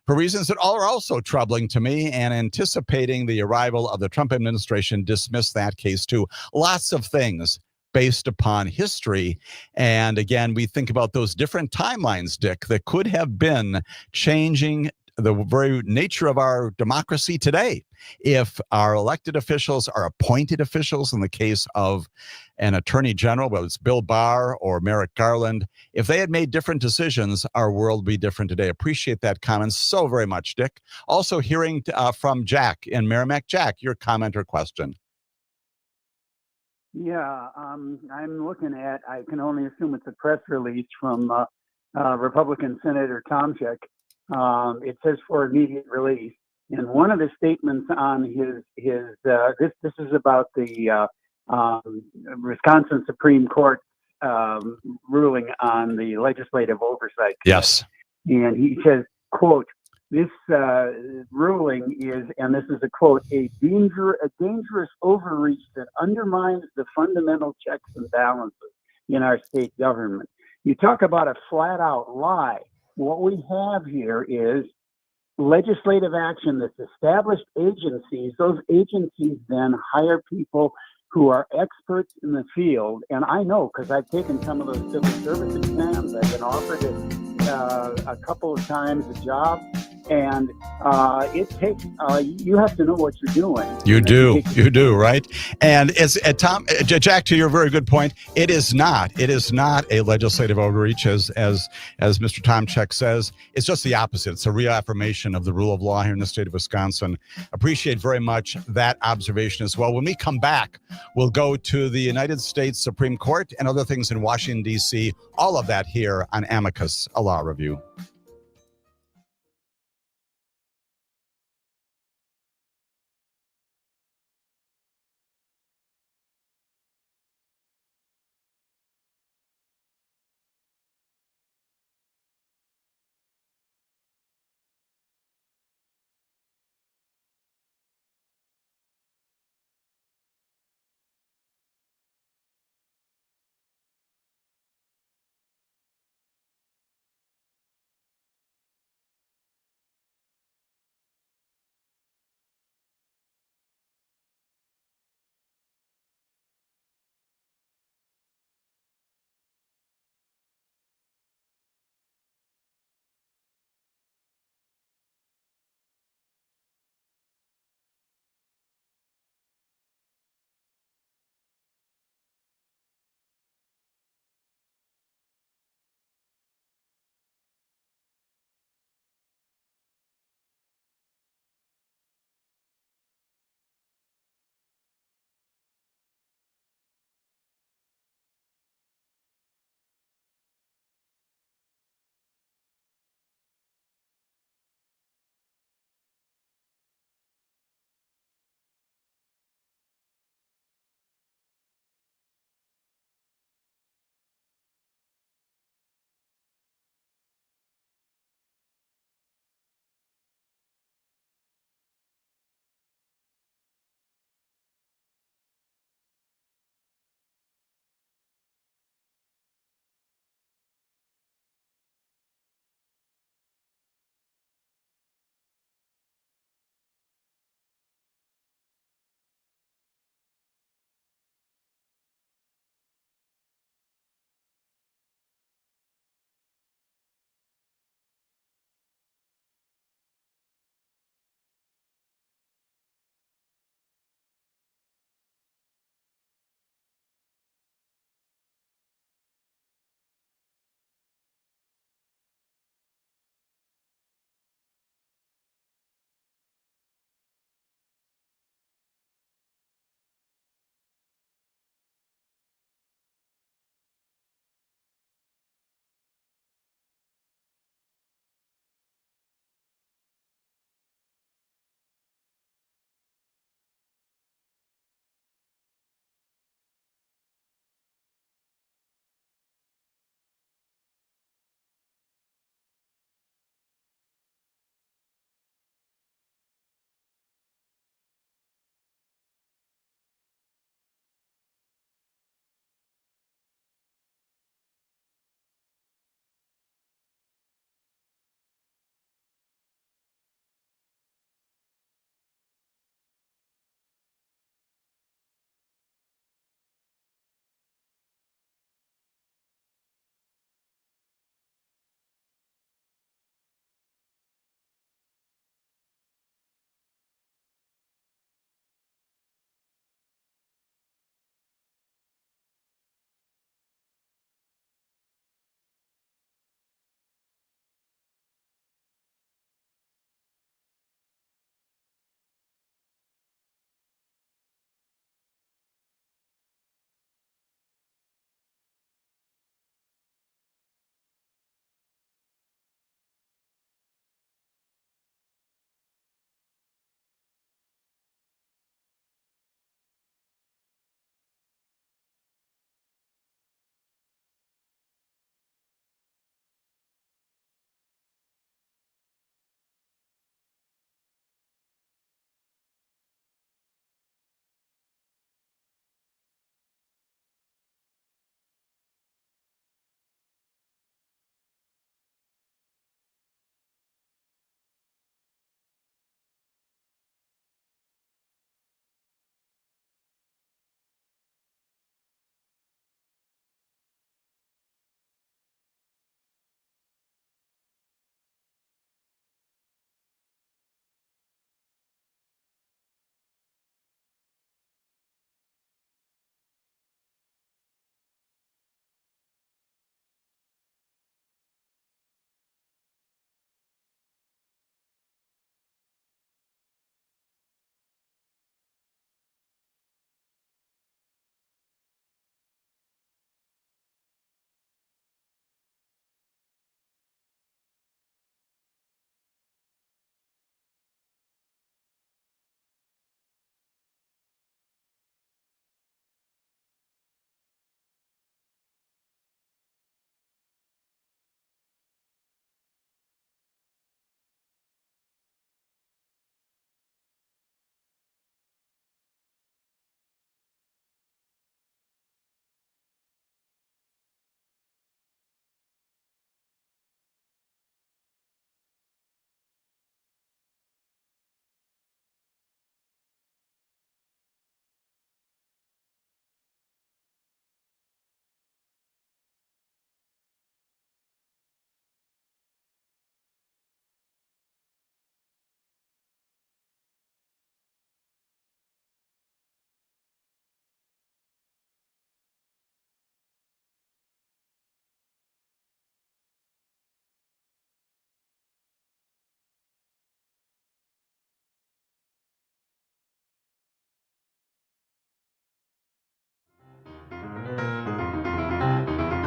for reasons that are also troubling to me, and anticipating the arrival of the Trump administration, dismissed that case too. Lots of things based upon history. And again, we think about those different timelines, Dick, that could have been changing the very nature of our democracy today if our elected officials, our appointed officials, in the case of an attorney general, whether it's Bill Barr or Merrick Garland, if they had made different decisions, our world would be different today. Appreciate that comment so very much, Dick. Also hearing from Jack in Merrimack. Jack, your comment or question? Yeah, I'm looking at, I can only assume it's a press release from Republican Senator Tomczyk. It says for immediate release. And one of the statements on this is about the Wisconsin Supreme Court ruling on the legislative oversight. Yes. And he says, quote, this ruling is, and this is a quote, a dangerous overreach that undermines the fundamental checks and balances in our state government. You talk about a flat out lie. What we have here is legislative action that's established agencies. Those agencies then hire people who are experts in the field. And I know, because I've taken some of those civil service exams. I've been offered a couple of times a job. And it takes, you have to know what you're doing. You do, right? And it's Jack, to your very good point, it is not a legislative overreach, as Mr. Tomczyk says. It's just the opposite. It's a reaffirmation of the rule of law here in the state of Wisconsin. Appreciate very much that observation as well. When we come back, we'll go to the United States Supreme Court and other things in Washington, D.C. All of that here on Amicus, a law review.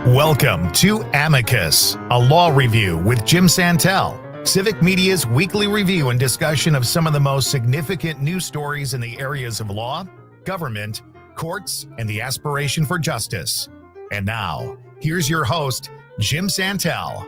Welcome to Amicus, a law review with Jim Santelle, Civic Media's weekly review and discussion of some of the most significant news stories in the areas of law, government, courts, and the aspiration for justice. And now, here's your host, Jim Santelle.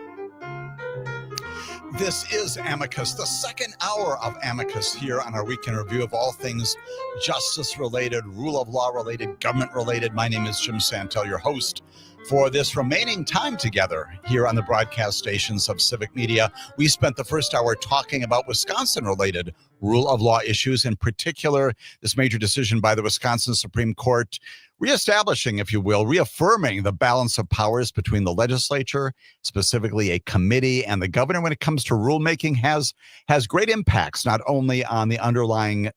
This is Amicus, the second hour of Amicus here on our weekend review of all things justice-related, rule of law-related, government-related. My name is Jim Santelle, your host for this remaining time together here on the broadcast stations of Civic Media. We spent the first hour talking about Wisconsin-related rule of law issues, in particular, this major decision by the Wisconsin Supreme Court reestablishing, if you will, reaffirming the balance of powers between the legislature, specifically a committee, and the governor when it comes to rulemaking has great impacts, not only on the underlying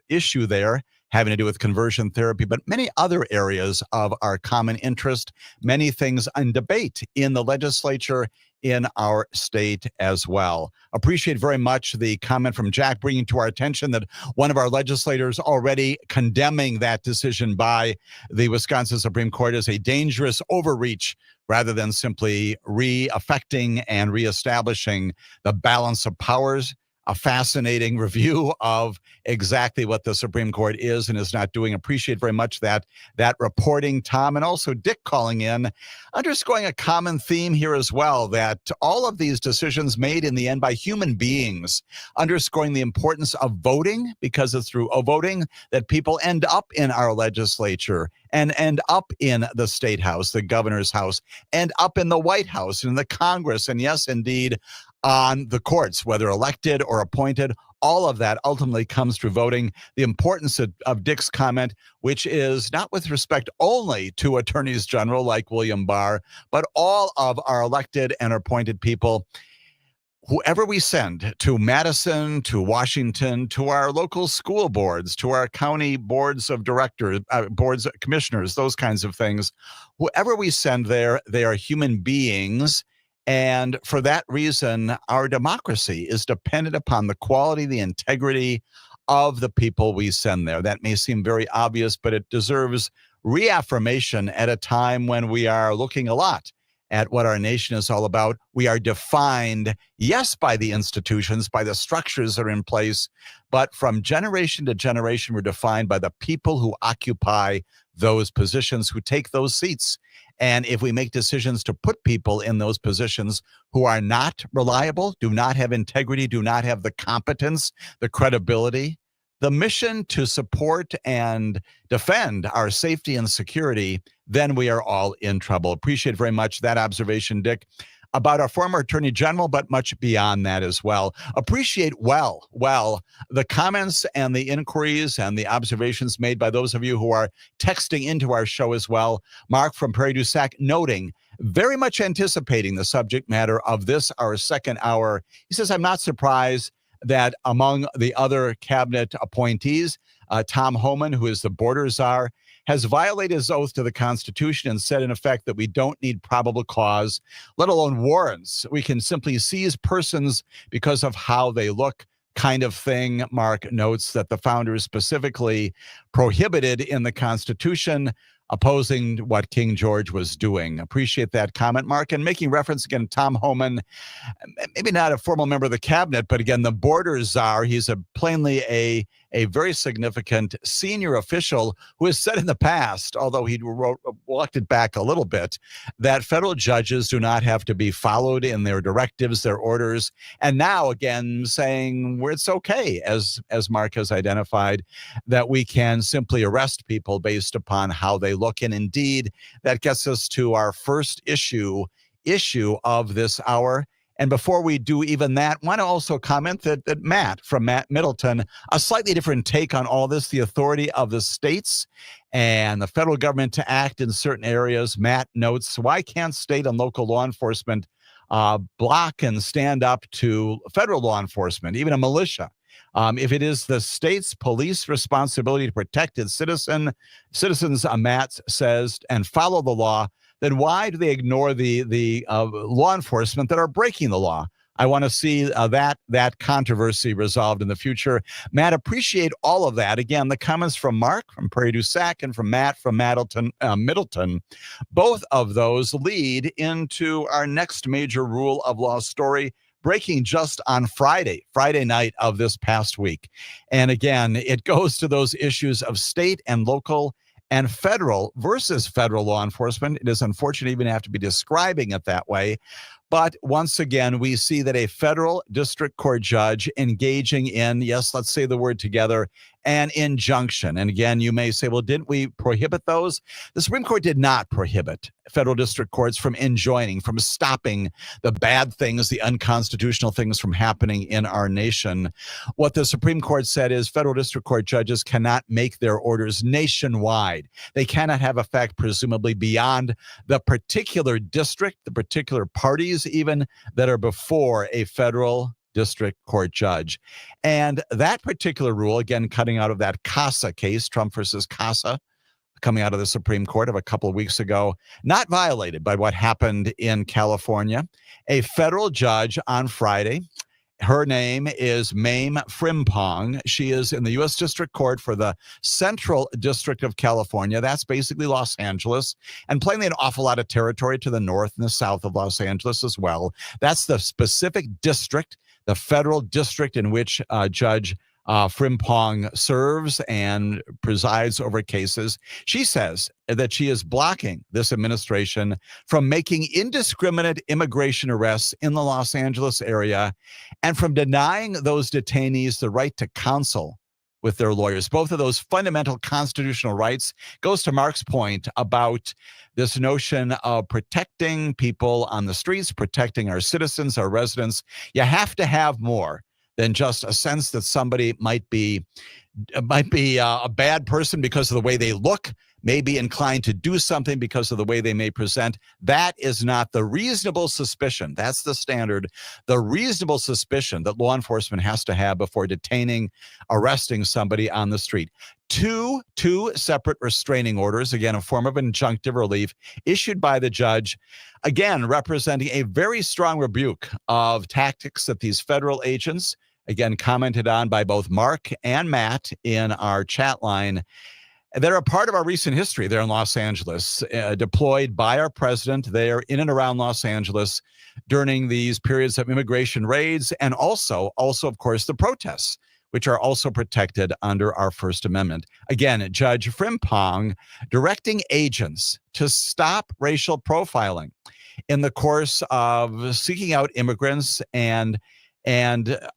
issue there, having to do with conversion therapy, but many other areas of our common interest, many things in debate in the legislature in our state as well. Appreciate very much the comment from Jack bringing to our attention that one of our legislators already condemning that decision by the Wisconsin Supreme Court as a dangerous overreach rather than simply re-affecting and reestablishing the balance of powers. A fascinating review of exactly what the Supreme Court is and is not doing. Appreciate very much that reporting, Tom, and also Dick calling in, underscoring a common theme here as well, that all of these decisions made in the end by human beings, underscoring the importance of voting, because it's through voting that people end up in our legislature and end up in the state house, the governor's house, end up in the White House and the Congress, and yes, indeed, on the courts, whether elected or appointed. All of that ultimately comes through voting. The importance of Dick's comment, which is not with respect only to attorneys general like William Barr, but all of our elected and appointed people. Whoever we send to Madison, to Washington, to our local school boards, to our county boards of directors, boards of commissioners, those kinds of things, whoever we send there, they are human beings. And for that reason, our democracy is dependent upon the quality, the integrity of the people we send there. That may seem very obvious, but it deserves reaffirmation at a time when we are looking a lot at what our nation is all about. We are defined, yes, by the institutions, by the structures that are in place, but from generation to generation, we're defined by the people who occupy those positions, who take those seats. And if we make decisions to put people in those positions who are not reliable, do not have integrity, do not have the competence, the credibility, the mission to support and defend our safety and security, then we are all in trouble. Appreciate very much that observation, Dick, about our former Attorney General, but much beyond that as well. Appreciate well the comments and the inquiries and the observations made by those of you who are texting into our show as well. Mark from Prairie du Sac noting, very much anticipating the subject matter of this, our second hour. He says, I'm not surprised that among the other cabinet appointees, Tom Homan, who is the border czar, has violated his oath to the Constitution and said, in effect, that we don't need probable cause, let alone warrants. We can simply seize persons because of how they look, kind of thing. Mark notes that the founders specifically prohibited in the Constitution, opposing what King George was doing. Appreciate that comment, Mark. And making reference again to Tom Homan, maybe not a formal member of the cabinet, but again, the border czar. He's plainly a very significant senior official who has said in the past, although he walked it back a little bit, that federal judges do not have to be followed in their directives, their orders. And now again, saying where it's okay, as Mark has identified, that we can simply arrest people based upon how they look. And indeed, that gets us to our first issue of this hour. And before we do even that, want to also comment that Matt from Matt Middleton, a slightly different take on all this, the authority of the states and the federal government to act in certain areas. Matt notes, why can't state and local law enforcement block and stand up to federal law enforcement, even a militia? If it is the state's police responsibility to protect its citizens, Matt says, and follow the law, then why do they ignore the law enforcement that are breaking the law? I want to see that controversy resolved in the future. Matt, appreciate all of that. Again, the comments from Mark from Prairie du Sac and from Matt from Middleton, both of those lead into our next major rule of law story, breaking just on Friday night of this past week. And again, it goes to those issues of state and local and federal versus federal law enforcement. It is unfortunate to even have to be describing it that way. But once again, we see that a federal district court judge engaging in, yes, let's say the word together, an injunction. And again, you may say, well, didn't we prohibit those? The Supreme Court did not prohibit federal district courts from enjoining, from stopping the bad things, the unconstitutional things from happening in our nation. What the Supreme Court said is federal district court judges cannot make their orders nationwide. They cannot have effect, presumably, beyond the particular district, the particular parties even that are before a federal district court judge. And that particular rule, again, cutting out of that CASA case, Trump versus CASA, coming out of the Supreme Court of a couple of weeks ago, not violated by what happened in California. A federal judge on Friday, her name is Mame Frimpong. She is in the U.S. District Court for the Central District of California. That's basically Los Angeles, and plainly an awful lot of territory to the north and the south of Los Angeles as well. That's the specific district, the federal district in which Judge Frimpong serves and presides over cases. She says that she is blocking this administration from making indiscriminate immigration arrests in the Los Angeles area and from denying those detainees the right to counsel with their lawyers. Both of those fundamental constitutional rights goes to Mark's point about this notion of protecting people on the streets, protecting our citizens, our residents. You have to have more than just a sense that somebody might be a bad person because of the way they look, may be inclined to do something because of the way they may present. That is not the reasonable suspicion. That's the standard. The reasonable suspicion that law enforcement has to have before detaining, arresting somebody on the street. Two separate restraining orders, again, a form of injunctive relief issued by the judge, again, representing a very strong rebuke of tactics that these federal agents, again, commented on by both Mark and Matt in our chat line, that are a part of our recent history there in Los Angeles, deployed by our president there in and around Los Angeles during these periods of immigration raids, and also, of course, the protests, which are also protected under our First Amendment. Again, Judge Frimpong directing agents to stop racial profiling in the course of seeking out immigrants and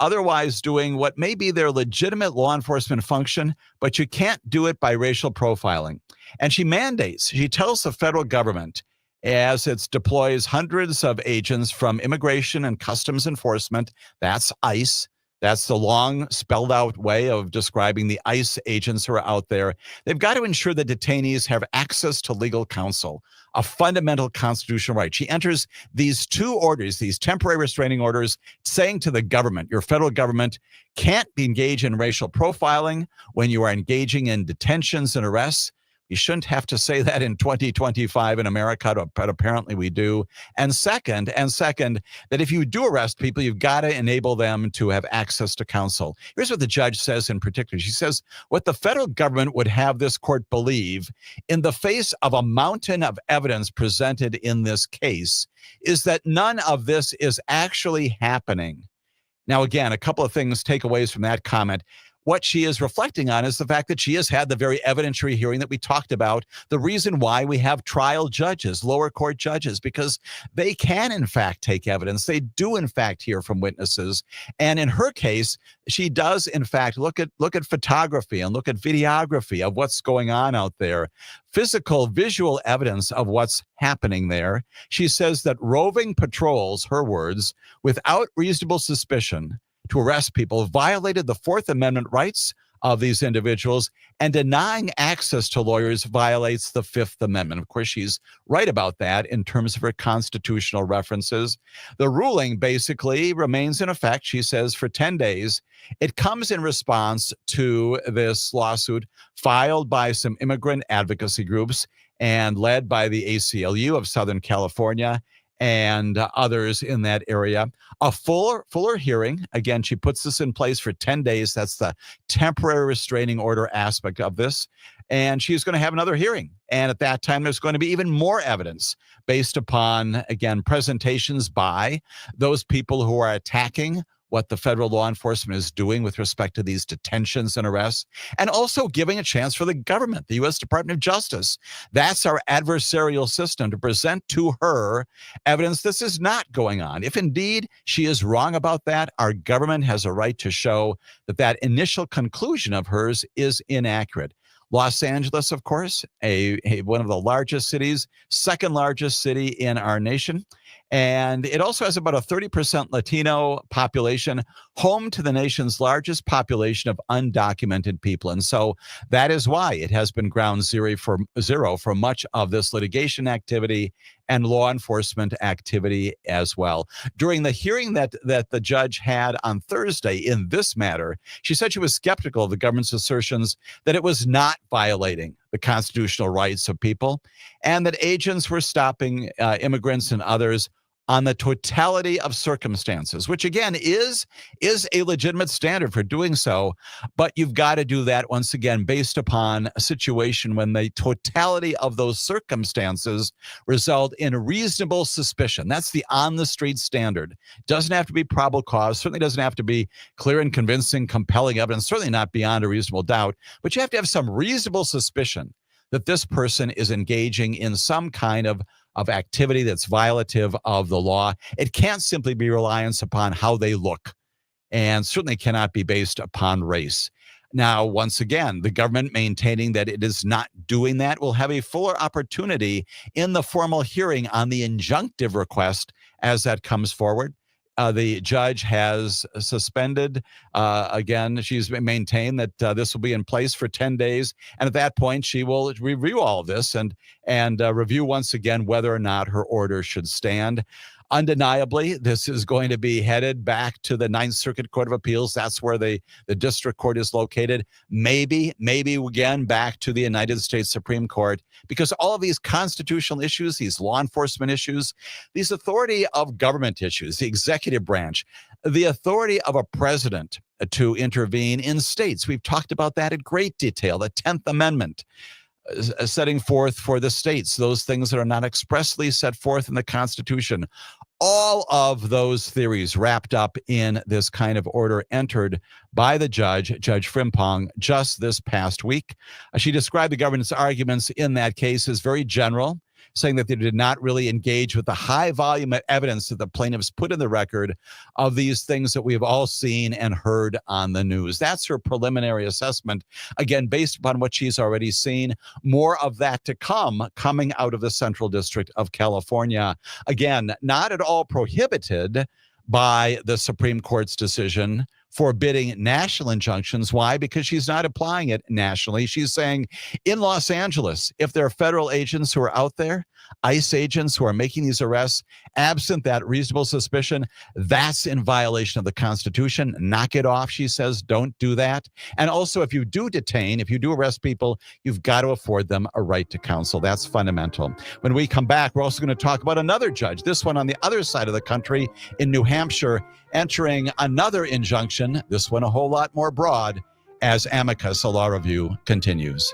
otherwise doing what may be their legitimate law enforcement function, but you can't do it by racial profiling. And she tells the federal government, as it deploys hundreds of agents from immigration and customs enforcement, that's ICE, that's the long spelled out way of describing the ICE agents who are out there. They've got to ensure that detainees have access to legal counsel, a fundamental constitutional right. She enters these two orders, these temporary restraining orders, saying to the government, your federal government can't be engaged in racial profiling when you are engaging in detentions and arrests. You shouldn't have to say that in 2025 in America, but apparently we do. And second, that if you do arrest people, you've got to enable them to have access to counsel. Here's what the judge says in particular. She says, what the federal government would have this court believe in the face of a mountain of evidence presented in this case is that none of this is actually happening. Now, again, a couple of things, takeaways from that comment. What she is reflecting on is the fact that she has had the very evidentiary hearing that we talked about, the reason why we have trial judges, lower court judges, because they can, in fact, take evidence. They do, in fact, hear from witnesses. And in her case, she does, in fact, look at photography and look at videography of what's going on out there, physical, visual evidence of what's happening there. She says that roving patrols, her words, without reasonable suspicion, to arrest people violated the Fourth Amendment rights of these individuals, and denying access to lawyers violates the Fifth Amendment. Of course, she's right about that in terms of her constitutional references. The ruling basically remains in effect, she says, for 10 days. It comes in response to this lawsuit filed by some immigrant advocacy groups and led by the ACLU of Southern California and others in that area. A fuller hearing. Again, she puts this in place for 10 days. That's the temporary restraining order aspect of this. And she's going to have another hearing. And at that time, there's going to be even more evidence based upon, again, presentations by those people who are attacking what the federal law enforcement is doing with respect to these detentions and arrests, and also giving a chance for the government, the U.S. Department of Justice. That's our adversarial system, to present to her evidence this is not going on. If indeed she is wrong about that, our government has a right to show that that initial conclusion of hers is inaccurate. Los Angeles, of course, one of the largest cities, second largest city in our nation. And it also has about a 30% Latino population, home to the nation's largest population of undocumented people. And so that is why it has been ground zero for much of this litigation activity and law enforcement activity as well. During the hearing that the judge had on Thursday in this matter, she said she was skeptical of the government's assertions that it was not violating the constitutional rights of people, and that agents were stopping immigrants and others on the totality of circumstances, which again is a legitimate standard for doing so. But you've got to do that once again based upon a situation when the totality of those circumstances result in reasonable suspicion. That's the on the street standard. Doesn't have to be probable cause, certainly doesn't have to be clear and convincing, compelling evidence, certainly not beyond a reasonable doubt, but you have to have some reasonable suspicion that this person is engaging in some kind of activity that's violative of the law. It can't simply be reliance upon how they look, and certainly cannot be based upon race. Now, once again, the government maintaining that it is not doing that will have a fuller opportunity in the formal hearing on the injunctive request as that comes forward. The judge has suspended, again, she's maintained that this will be in place for 10 days. And at that point, she will review all of this and review once again whether or not her order should stand. Undeniably, this is going to be headed back to the Ninth Circuit Court of Appeals. That's where the district court is located. Maybe again back to the United States Supreme Court, because all of these constitutional issues, these law enforcement issues, these authority of government issues, the executive branch, the authority of a president to intervene in states. We've talked about that in great detail, the 10th Amendment. Setting forth for the states those things that are not expressly set forth in the Constitution. All of those theories wrapped up in this kind of order entered by the judge, Judge Frimpong, just this past week. She described the government's arguments in that case as very general, saying that they did not really engage with the high volume of evidence that the plaintiffs put in the record of these things that we've all seen and heard on the news. That's her preliminary assessment, again, based upon what she's already seen. More of that to come, coming out of the Central District of California. Again, not at all prohibited by the Supreme Court's decision forbidding national injunctions. Why? Because she's not applying it nationally. She's saying in Los Angeles, if there are federal agents who are out there, ICE agents who are making these arrests, absent that reasonable suspicion, that's in violation of the Constitution. Knock it off, she says. Don't do that. And also, if you do detain, if you do arrest people, you've got to afford them a right to counsel. That's fundamental. When we come back, we're also going to talk about another judge, this one on the other side of the country in New Hampshire, entering another injunction, this one a whole lot more broad, as Amicus, a law review, continues.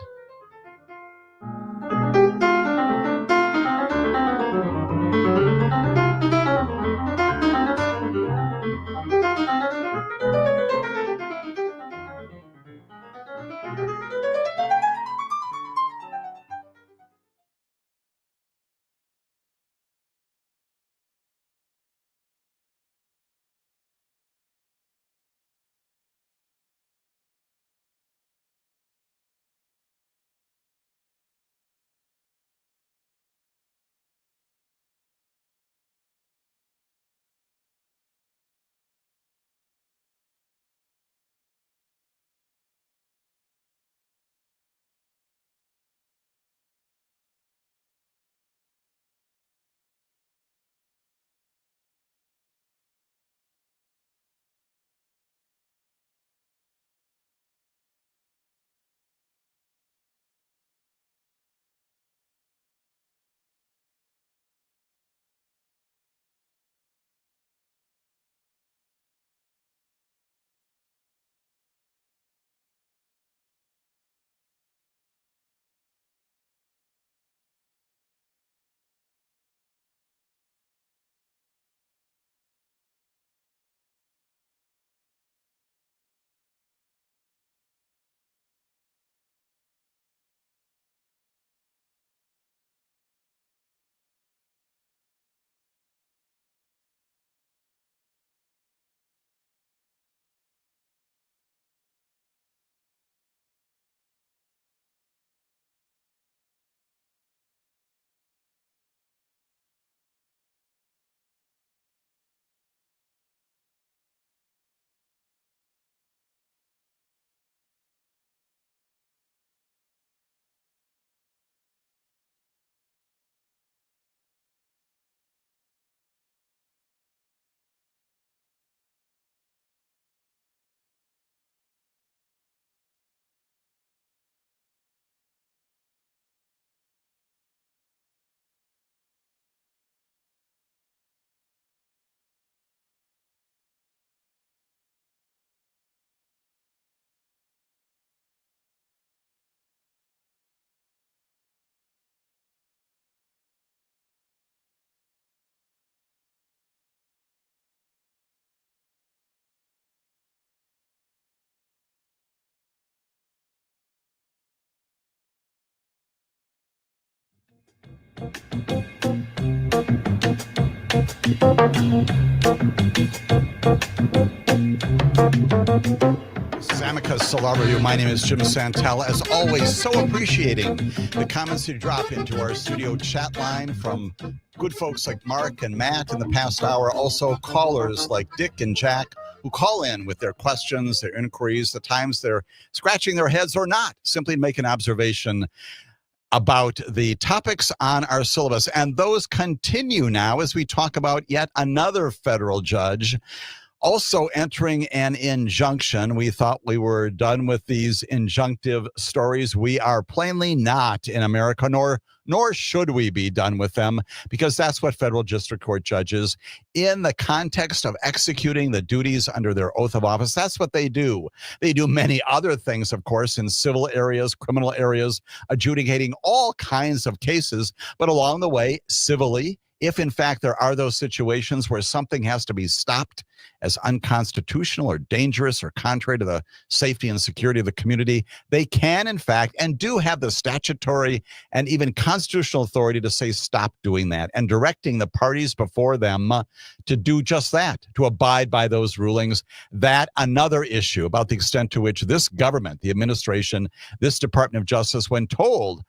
Amicus Law Review. My name is Jim Santelle. As always, so appreciating the comments you drop into our studio chat line from good folks like Mark and Matt in the past hour. Also callers like Dick and Jack who call in with their questions, their inquiries, the times they're scratching their heads or not, simply make an observation about the topics on our syllabus. And those continue now as we talk about yet another federal judge also entering an injunction. We thought we were done with these injunctive stories. We are plainly not in America, nor should we be done with them, because that's what federal district court judges, in the context of executing the duties under their oath of office, that's what they do. They do many other things, of course, in civil areas, criminal areas, adjudicating all kinds of cases, but along the way, civilly, if in fact there are those situations where something has to be stopped as unconstitutional or dangerous or contrary to the safety and security of the community, they can in fact and do have the statutory and even constitutional authority to say stop doing that, and directing the parties before them to do just that, to abide by those rulings. That another issue about the extent to which this government, the administration, this Department of Justice, when told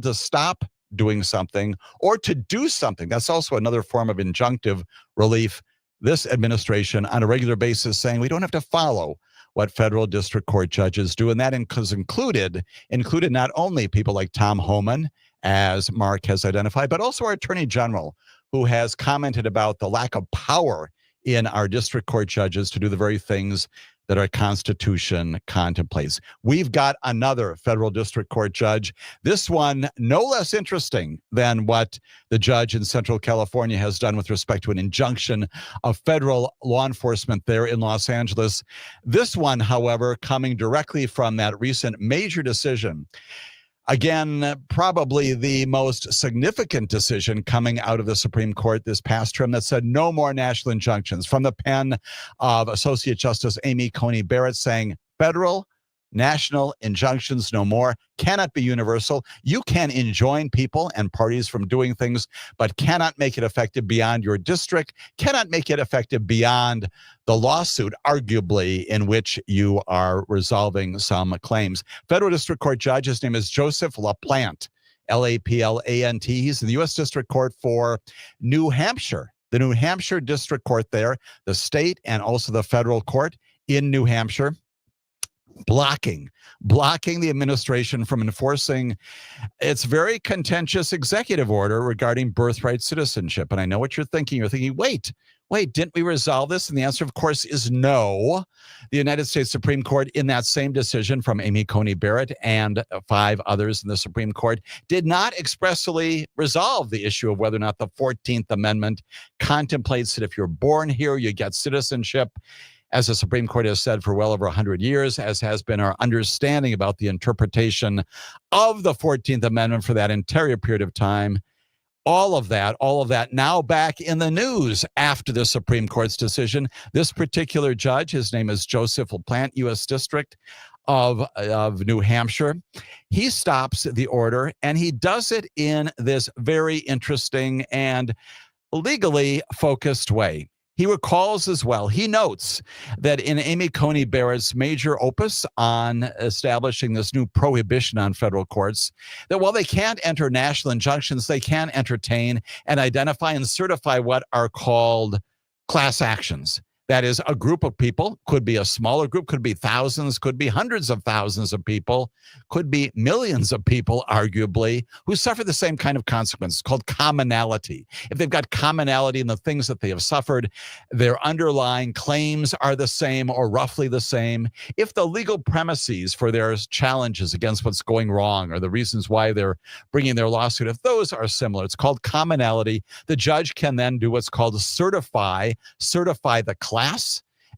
to stop doing something or to do something, that's also another form of injunctive relief. This administration on a regular basis saying we don't have to follow what federal district court judges do. And that included not only people like Tom Homan, as Mark has identified, but also our Attorney General, who has commented about the lack of power in our district court judges to do the very things that our Constitution contemplates. We've got another federal district court judge, this one no less interesting than what the judge in Central California has done with respect to an injunction of federal law enforcement there in Los Angeles. This one, however, coming directly from that recent major decision. Again, probably the most significant decision coming out of the Supreme Court this past term that said no more national injunctions, from the pen of Associate Justice Amy Coney Barrett, saying federal, national injunctions no more, cannot be universal. You can enjoin people and parties from doing things, but cannot make it effective beyond your district, cannot make it effective beyond the lawsuit, arguably, in which you are resolving some claims. Federal District Court judge, his name is Joseph LaPlante, L-A-P-L-A-N-T. He's in the U.S. District Court for New Hampshire, the New Hampshire District Court there, the state and also the federal court in New Hampshire, blocking the administration from enforcing its very contentious executive order regarding birthright citizenship. And I know what you're thinking. You're thinking, wait, didn't we resolve this? And the answer, of course, is no. The United States Supreme Court, in that same decision from Amy Coney Barrett and 5 others in the Supreme Court, did not expressly resolve the issue of whether or not the 14th Amendment contemplates that if you're born here, you get citizenship. As the Supreme Court has said for well over 100 years, as has been our understanding about the interpretation of the 14th Amendment for that entire period of time. All of that now back in the news after the Supreme Court's decision. This particular judge, his name is Joseph LaPlante, U.S. District of New Hampshire. He stops the order, and he does it in this very interesting and legally focused way. He recalls as well, he notes that in Amy Coney Barrett's major opus on establishing this new prohibition on federal courts, that while they can't enter national injunctions, they can entertain and identify and certify what are called class actions. That is, a group of people, could be a smaller group, could be thousands, could be hundreds of thousands of people, could be millions of people, arguably, who suffer the same kind of consequences, called commonality. If they've got commonality in the things that they have suffered, their underlying claims are the same or roughly the same. If the legal premises for their challenges against what's going wrong or the reasons why they're bringing their lawsuit, if those are similar, it's called commonality. The judge can then do what's called certify the class,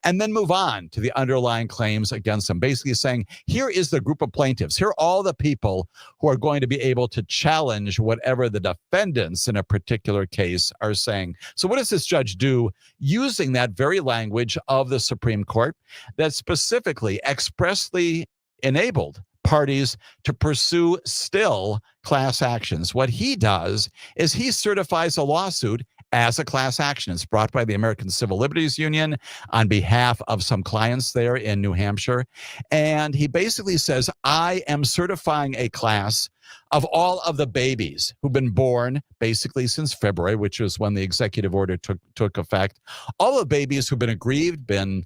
and then move on to the underlying claims against them, basically saying, here is the group of plaintiffs. Here are all the people who are going to be able to challenge whatever the defendants in a particular case are saying. So what does this judge do using that very language of the Supreme Court that specifically expressly enabled parties to pursue still class actions? What he does is he certifies a lawsuit as a class action. It's brought by the American Civil Liberties Union on behalf of some clients there in New Hampshire. And he basically says, I am certifying a class of all of the babies who've been born basically since February, which is when the executive order took effect. All the babies who've been aggrieved, been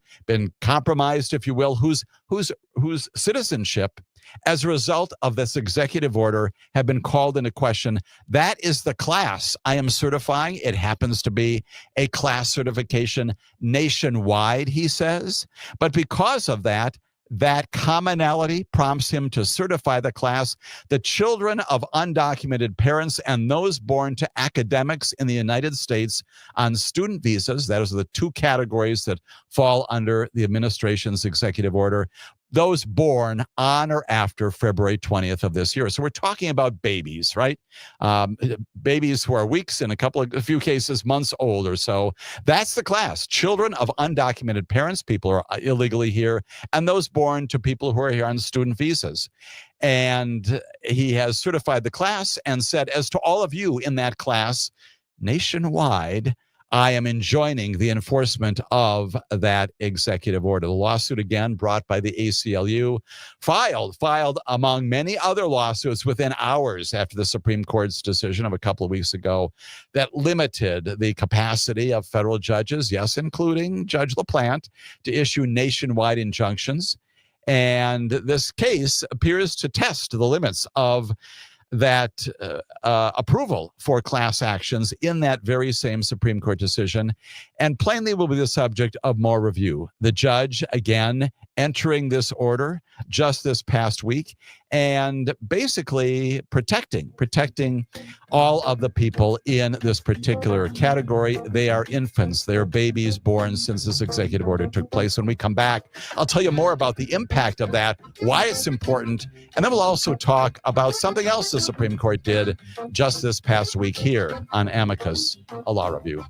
compromised, if you will, whose citizenship as a result of this executive order have been called into question. That is the class I am certifying. It happens to be a class certification nationwide, he says. But because of that commonality prompts him to certify the class. The children of undocumented parents and those born to academics in the United States on student visas, those are the two categories that fall under the administration's executive order, those born on or after February 20th of this year. So we're talking about babies, right? Babies who are weeks, in a few cases, months old or so. That's the class. Children of undocumented parents, people who are illegally here, and those born to people who are here on student visas. And he has certified the class and said, as to all of you in that class, nationwide, I am enjoining the enforcement of that executive order. The lawsuit, again, brought by the ACLU, filed among many other lawsuits within hours after the Supreme Court's decision of a couple of weeks ago that limited the capacity of federal judges, yes, including Judge LaPlante, to issue nationwide injunctions. And this case appears to test the limits of that approval for class actions in that very same Supreme Court decision, and plainly will be the subject of more review. The judge, again, entering this order just this past week and basically protecting all of the people in this particular category. They are infants. They are babies born since this executive order took place. When we come back, I'll tell you more about the impact of that, why it's important, and then we'll also talk about something else the Supreme Court did just this past week here on Amicus, a law review.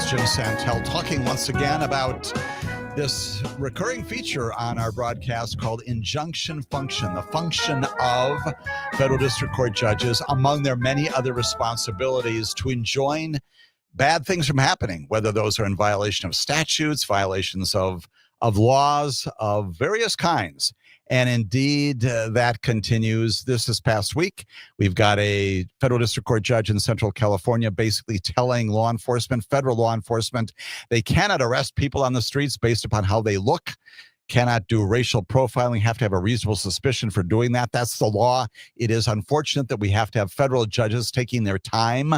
Jim Santelle, talking once again about this recurring feature on our broadcast called injunction function, the function of federal district court judges, among their many other responsibilities, to enjoin bad things from happening, whether those are in violation of statutes, violations of laws of various kinds. And indeed, that continues this past week. We've got a federal district court judge in Central California basically telling law enforcement, federal law enforcement, they cannot arrest people on the streets based upon how they look, cannot do racial profiling, have to have a reasonable suspicion for doing that. That's the law. It is unfortunate that we have to have federal judges taking their time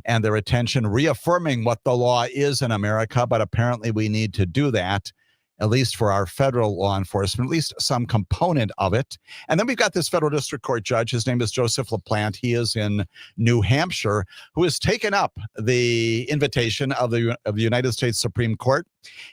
and their attention, reaffirming what the law is in America, but apparently we need to do that, at least for our federal law enforcement, at least some component of it. And then we've got this federal district court judge. His name is Joseph LaPlante. He is in New Hampshire, who has taken up the invitation of the United States Supreme Court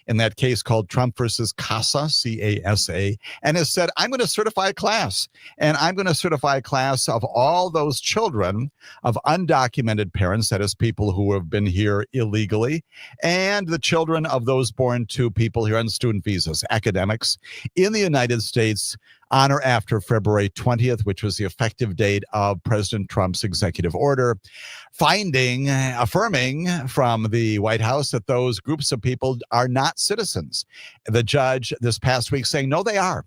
in that case called Trump versus CASA, C-A-S-A, and has said, I'm going to certify a class. And I'm going to certify a class of all those children of undocumented parents, that is people who have been here illegally, and the children of those born to people here on student visas, academics, in the United States on or after February 20th, which was the effective date of President Trump's executive order, affirming from the White House that those groups of people are not citizens. The judge this past week saying, no, they are,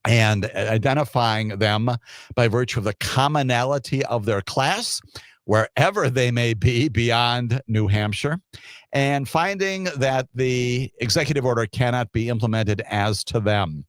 and identifying them by virtue of the commonality of their class, wherever they may be beyond New Hampshire, and finding that the executive order cannot be implemented as to them.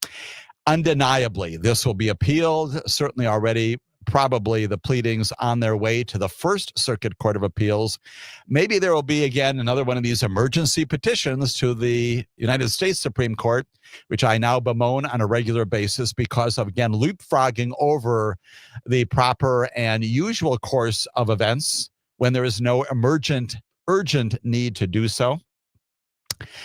Undeniably, this will be appealed, certainly already probably the pleadings on their way to the First Circuit Court of Appeals. Maybe there will be, again, another one of these emergency petitions to the United States Supreme Court, which I now bemoan on a regular basis because of, again, leapfrogging over the proper and usual course of events when there is no urgent need to do so.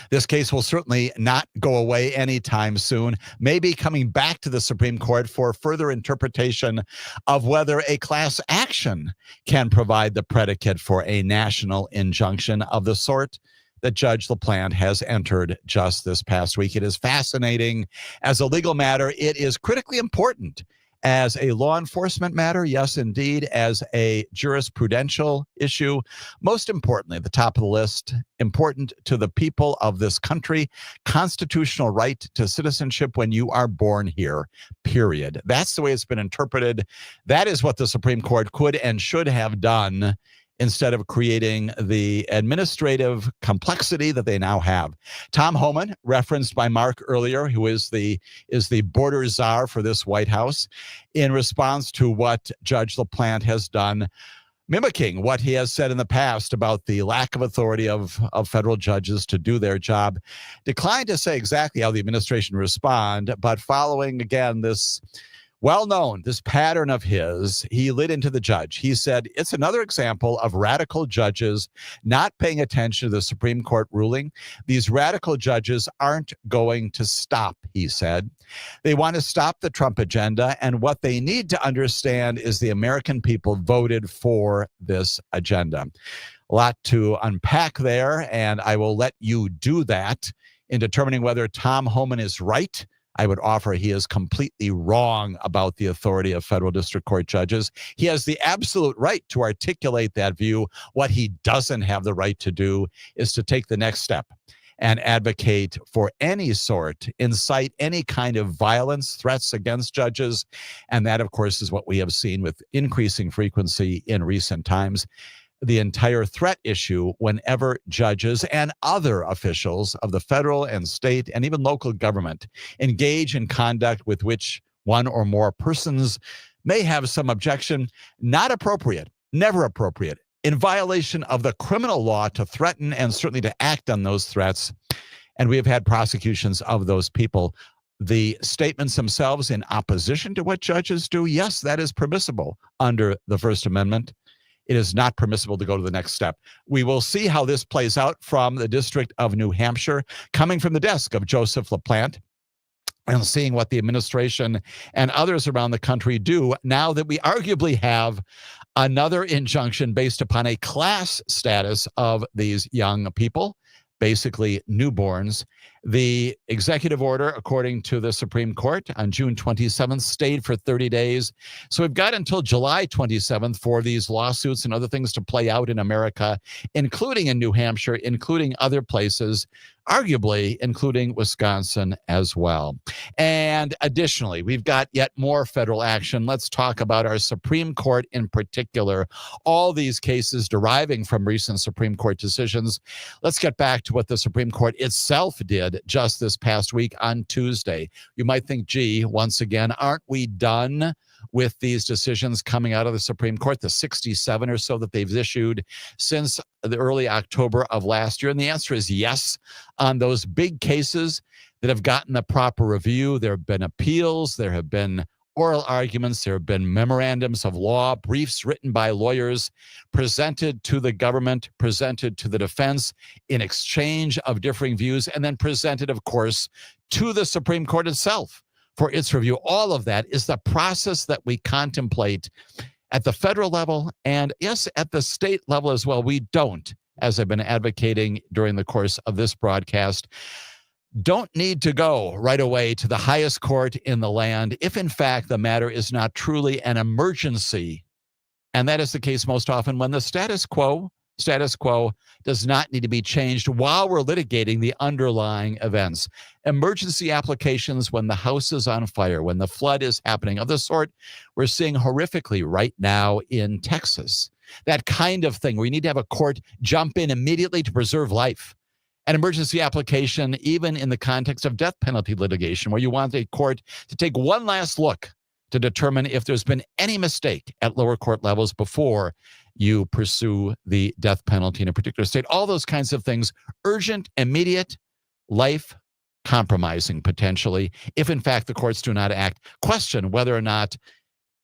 This case will certainly not go away anytime soon, maybe coming back to the Supreme Court for further interpretation of whether a class action can provide the predicate for a national injunction of the sort that Judge LaPlante has entered just this past week. It is fascinating as a legal matter. It is critically important as a law enforcement matter, yes, indeed, as a jurisprudential issue. Most importantly, at the top of the list, important to the people of this country, constitutional right to citizenship when you are born here, period. That's the way it's been interpreted. That is what the Supreme Court could and should have done instead of creating the administrative complexity that they now have. Tom Homan, referenced by Mark earlier, who is the border czar for this White House, in response to what Judge LaPlante has done, mimicking what he has said in the past about the lack of authority of federal judges to do their job, declined to say exactly how the administration respond, but following, again, this pattern of his, he lit into the judge. He said, it's another example of radical judges not paying attention to the Supreme Court ruling. These radical judges aren't going to stop, he said. They want to stop the Trump agenda, and what they need to understand is the American people voted for this agenda. A lot to unpack there, and I will let you do that in determining whether Tom Homan is right. I would offer he is completely wrong about the authority of federal district court judges. He has the absolute right to articulate that view. What he doesn't have the right to do is to take the next step and advocate for any sort, incite any kind of violence, threats against judges. And that, of course, is what we have seen with increasing frequency in recent times. The entire threat issue whenever judges and other officials of the federal and state and even local government engage in conduct with which one or more persons may have some objection, not appropriate, never appropriate, in violation of the criminal law to threaten and certainly to act on those threats. And we have had prosecutions of those people. The statements themselves in opposition to what judges do, yes, that is permissible under the First Amendment. It is not permissible to go to the next step. We will see how this plays out from the District of New Hampshire, coming from the desk of Joseph LaPlante. and seeing what the administration and others around the country do now that we arguably have another injunction based upon a class status of these young people, basically newborns. The executive order, according to the Supreme Court, on June 27th, stayed for 30 days. So we've got until July 27th for these lawsuits and other things to play out in America, including in New Hampshire, including other places, arguably including Wisconsin as well. And additionally, we've got yet more federal action. Let's talk about our Supreme Court in particular, all these cases deriving from recent Supreme Court decisions. Let's get back to what the Supreme Court itself did just this past week on Tuesday. You might think, gee, once again, aren't we done with these decisions coming out of the Supreme Court, the 67 or so that they've issued since the early October of last year? And the answer is yes. On those big cases that have gotten the proper review, there have been appeals, there have been oral arguments, there have been memorandums of law, briefs written by lawyers, presented to the government, presented to the defense in exchange of differing views, and then presented, of course, to the Supreme Court itself for its review. All of that is the process that we contemplate at the federal level and, yes, at the state level as well. We don't, as I've been advocating during the course of this broadcast, don't need to go right away to the highest court in the land if, in fact, the matter is not truly an emergency. And that is the case most often when the status quo does not need to be changed while we're litigating the underlying events. Emergency applications when the house is on fire, when the flood is happening, of the sort we're seeing horrifically right now in Texas. That kind of thing where you need to have a court jump in immediately to preserve life. An emergency application, even in the context of death penalty litigation, where you want a court to take one last look to determine if there's been any mistake at lower court levels before you pursue the death penalty in a particular state. All those kinds of things, urgent, immediate, life compromising potentially, if in fact the courts do not act. Question whether or not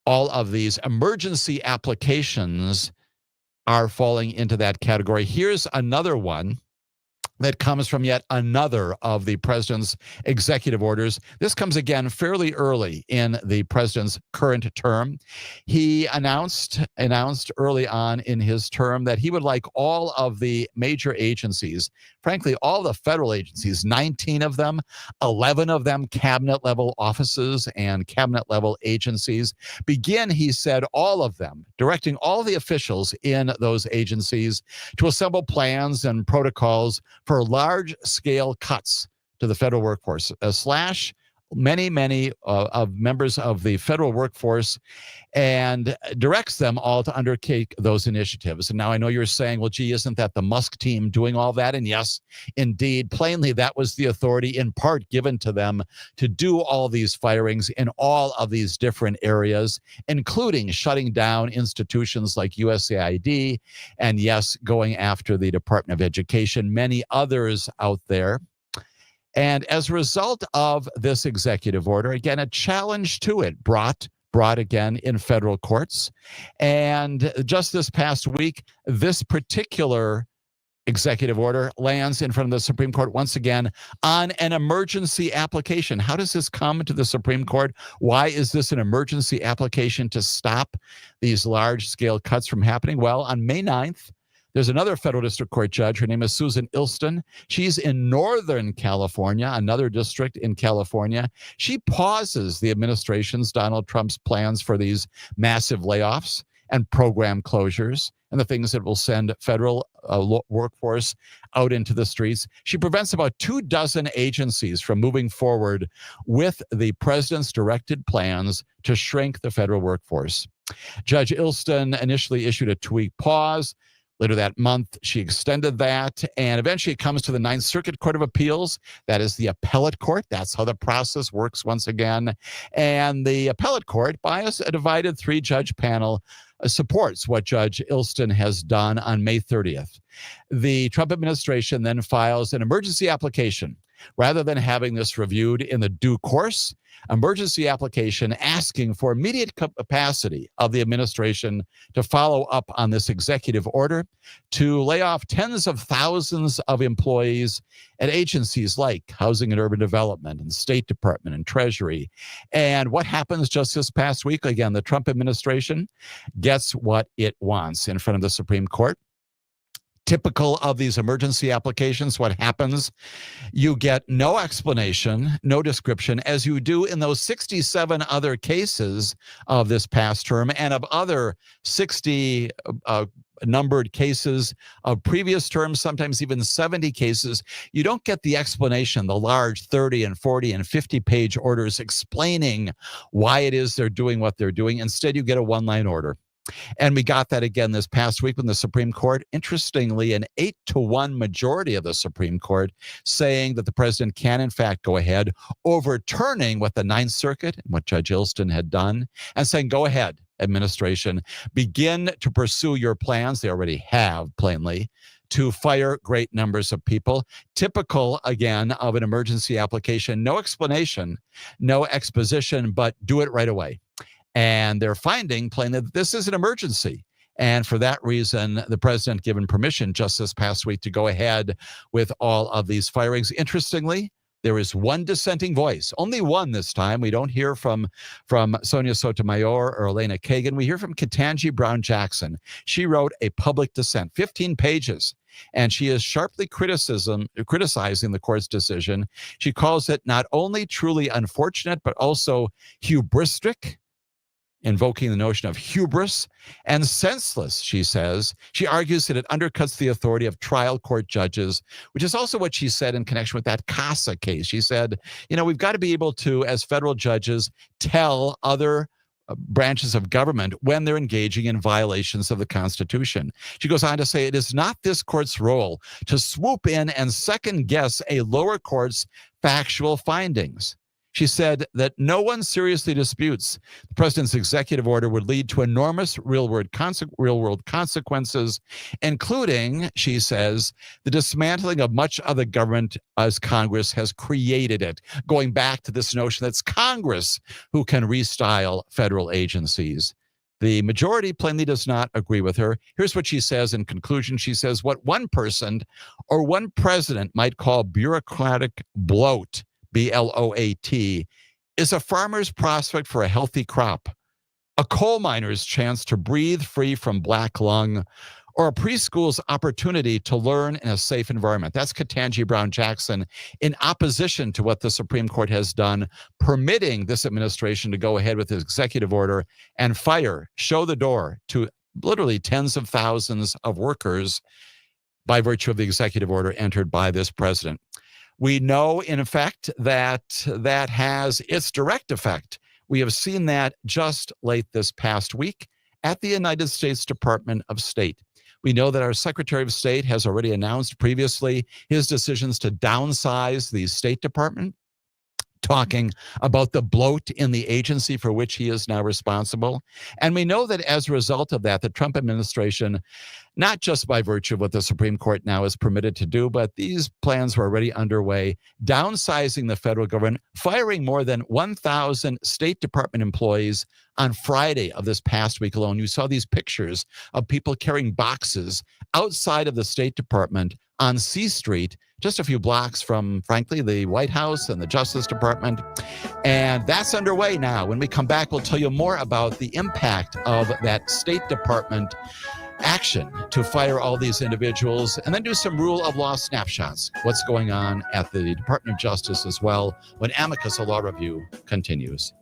all of these emergency applications are falling into that category. Here's another one that comes from yet another of the president's executive orders. This comes again fairly early in the president's current term. He announced early on in his term that he would like all of the major agencies, frankly, all the federal agencies, 19 of them, 11 of them cabinet level offices and cabinet level agencies, begin, he said, all of them, directing all the officials in those agencies to assemble plans and protocols for large-scale cuts to the federal workforce, slash many of members of the federal workforce, and directs them all to undertake those initiatives. And now I know you're saying, well, gee, isn't that the Musk team doing all that? And yes, indeed, plainly, that was the authority in part given to them to do all these firings in all of these different areas, including shutting down institutions like USAID, and yes, going after the Department of Education, many others out there. And as a result of this executive order, again, a challenge to it brought again in federal courts. And just this past week, this particular executive order lands in front of the Supreme Court once again on an emergency application. How does this come to the Supreme Court? Why is this an emergency application to stop these large-scale cuts from happening? Well, on May 9th, there's another federal district court judge. Her name is Susan Ilston. She's in Northern California, another district in California. She pauses the administration's, Donald Trump's, plans for these massive layoffs and program closures and the things that will send federal workforce out into the streets. She prevents about 24 agencies from moving forward with the president's directed plans to shrink the federal workforce. Judge Ilston initially issued a 2-week pause. Later that month, she extended that, and eventually it comes to the Ninth Circuit Court of Appeals. That is the appellate court. That's how the process works once again. And the appellate court, by a divided 3-judge panel, supports what Judge Ilston has done on May 30th. The Trump administration then files an emergency application Rather than having this reviewed in the due course, emergency application asking for immediate capacity of the administration to follow up on this executive order to lay off tens of thousands of employees at agencies like Housing and Urban Development and State Department and Treasury. And what happens just this past week? Again, the Trump administration gets what it wants in front of the Supreme Court. Typical of these emergency applications, what happens? You get no explanation, no description, as you do in those 67 other cases of this past term and of other 60 numbered cases of previous terms, sometimes even 70 cases. You don't get the explanation, the large 30 and 40 and 50-page orders explaining why it is they're doing what they're doing. Instead, you get a one-line order. And we got that again this past week when the Supreme Court, interestingly, an 8-1 majority of the Supreme Court saying that the president can, in fact, go ahead, overturning what the Ninth Circuit, what Judge Ilston had done, and saying, go ahead, administration, begin to pursue your plans. They already have, plainly, to fire great numbers of people. Typical, again, of an emergency application. No explanation, no exposition, but do it right away. And they're finding plainly that this is an emergency. And for that reason, the president given permission just this past week to go ahead with all of these firings. Interestingly, there is one dissenting voice, only one this time. We don't hear from Sonia Sotomayor or Elena Kagan. We hear from Ketanji Brown Jackson. She wrote a public dissent, 15 pages. And she is sharply criticizing the court's decision. She calls it not only truly unfortunate, but also hubristic, invoking the notion of hubris, and senseless, she says. She argues that it undercuts the authority of trial court judges, which is also what she said in connection with that CASA case. She said, we've got to be able to, as federal judges, tell other branches of government when they're engaging in violations of the Constitution. She goes on to say, it is not this court's role to swoop in and second guess a lower court's factual findings. She said that no one seriously disputes the president's executive order would lead to enormous real-world consequences, including, she says, the dismantling of much of the government as Congress has created it, going back to this notion that it's Congress who can restyle federal agencies. The majority plainly does not agree with her. Here's what she says in conclusion. She says, what one person or one president might call bureaucratic bloat, B-L-O-A-T, is a farmer's prospect for a healthy crop, a coal miner's chance to breathe free from black lung, or a preschool's opportunity to learn in a safe environment. That's Ketanji Brown Jackson in opposition to what the Supreme Court has done, permitting this administration to go ahead with this executive order and show the door to literally tens of thousands of workers by virtue of the executive order entered by this president. We know, in effect, that has its direct effect. We have seen that just late this past week at the United States Department of State. We know that our Secretary of State has already announced previously his decisions to downsize the State Department, talking about the bloat in the agency for which he is now responsible. And we know that as a result of that, the Trump administration, not just by virtue of what the Supreme Court now is permitted to do, but these plans were already underway, downsizing the federal government, firing more than 1,000 State Department employees on Friday of this past week alone. You saw these pictures of people carrying boxes outside of the State Department on C Street, just a few blocks from, frankly, the White House and the Justice Department. And that's underway now. When we come back, we'll tell you more about the impact of that State Department action to fire all these individuals, and then do some rule of law snapshots. What's going on at the Department of Justice as well when Amicus, a law review, continues.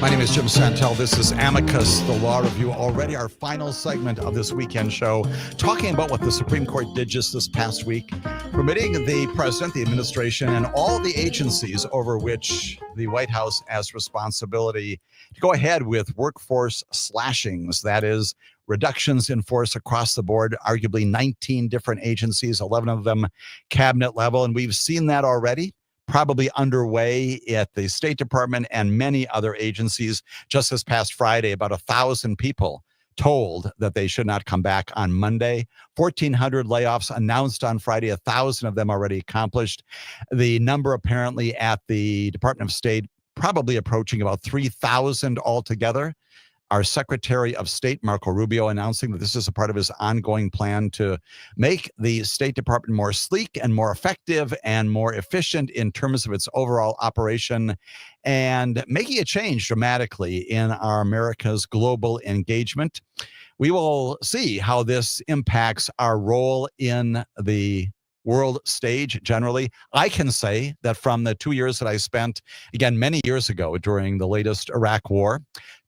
My name is Jim Santelle. This is Amicus, the law review, already our final segment of this weekend show, talking about what the Supreme Court did just this past week, permitting the president, the administration, and all the agencies over which the White House has responsibility to go ahead with workforce slashings. That is, reductions in force across the board, arguably 19 different agencies, 11 of them cabinet level. And we've seen that already, probably underway at the State Department and many other agencies. Just this past Friday, about 1,000 people told that they should not come back on Monday. 1,400 layoffs announced on Friday, 1,000 of them already accomplished. The number apparently at the Department of State probably approaching about 3,000 altogether. Our Secretary of State, Marco Rubio, announcing that this is a part of his ongoing plan to make the State Department more sleek and more effective and more efficient in terms of its overall operation, and making a change dramatically in our America's global engagement. We will see how this impacts our role in the world stage generally. I can say that from the 2 years that I spent, again, many years ago during the latest Iraq war,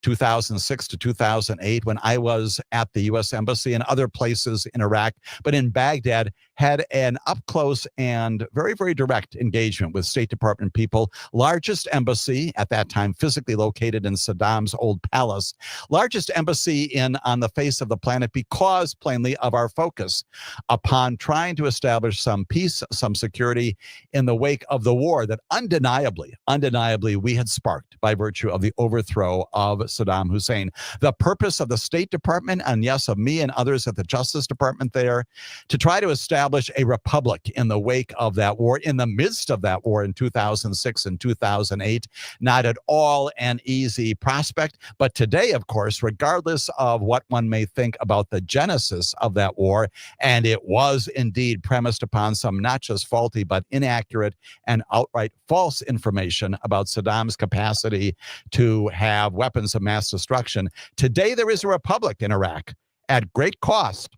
2006 to 2008, when I was at the U.S. Embassy and other places in Iraq, but in Baghdad, had an up-close and very, very direct engagement with State Department people. Largest embassy at that time, physically located in Saddam's old palace. Largest embassy on the face of the planet because, plainly, of our focus upon trying to establish some peace, some security in the wake of the war that undeniably we had sparked by virtue of the overthrow of Saddam Hussein. The purpose of the State Department, and yes, of me and others at the Justice Department there, to try to establish a republic in the wake of that war, in the midst of that war in 2006 and 2008. Not at all an easy prospect. But today, of course, regardless of what one may think about the genesis of that war, and it was indeed premised upon some not just faulty, but inaccurate and outright false information about Saddam's capacity to have weapons of mass destruction. Today, there is a republic in Iraq at great cost.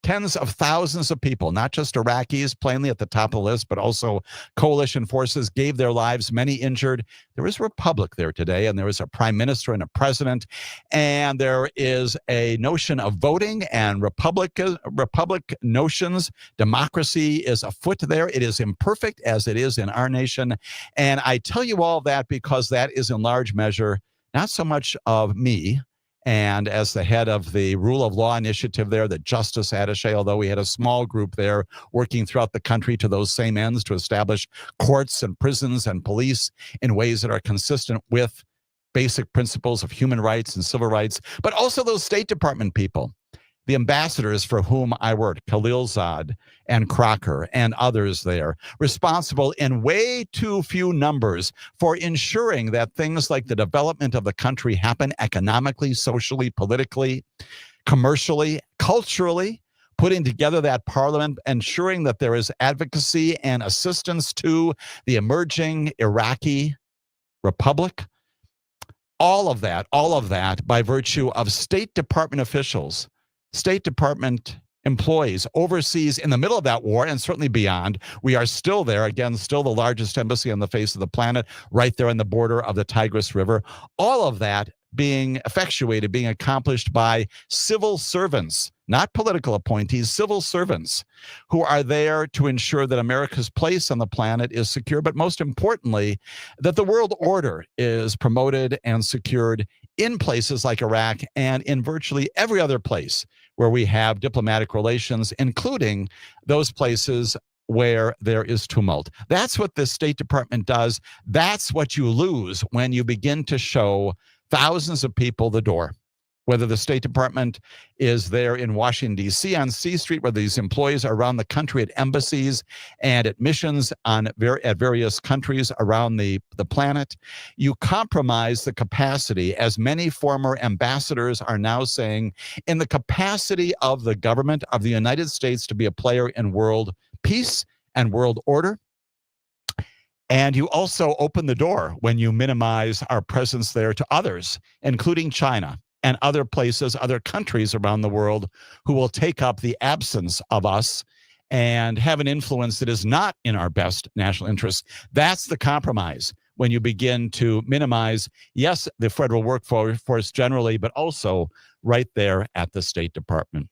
Tens of thousands of people, not just Iraqis, plainly at the top of the list, but also coalition forces gave their lives, many injured. There is a republic there today, and there is a prime minister and a president, and there is a notion of voting and republic notions. Democracy is afoot there. It is imperfect as it is in our nation. And I tell you all that because that is in large measure not so much of me, and as the head of the Rule of Law Initiative there, the Justice Attaché, although we had a small group there working throughout the country to those same ends to establish courts and prisons and police in ways that are consistent with basic principles of human rights and civil rights, but also those State Department people, the ambassadors for whom I worked, Khalilzad and Crocker and others there, responsible in way too few numbers for ensuring that things like the development of the country happen economically, socially, politically, commercially, culturally, putting together that parliament, ensuring that there is advocacy and assistance to the emerging Iraqi republic. All of that by virtue of State Department officials, State Department employees overseas in the middle of that war and certainly beyond. We are still there, again, still the largest embassy on the face of the planet, right there on the border of the Tigris River. All of that being effectuated, being accomplished by civil servants, not political appointees, civil servants who are there to ensure that America's place on the planet is secure, but most importantly, that the world order is promoted and secured in places like Iraq and in virtually every other place where we have diplomatic relations, including those places where there is tumult. That's what the State Department does. That's what you lose when you begin to show thousands of people the door. Whether the State Department is there in Washington, D.C. on C Street, whether these employees are around the country at embassies and at missions at various countries around the planet, you compromise the capacity, as many former ambassadors are now saying, in the capacity of the government of the United States to be a player in world peace and world order. And you also open the door when you minimize our presence there to others, including China and other places, other countries around the world who will take up the absence of us and have an influence that is not in our best national interests. That's the compromise. when you begin to minimize, yes, the federal workforce generally, but also right there at the State Department.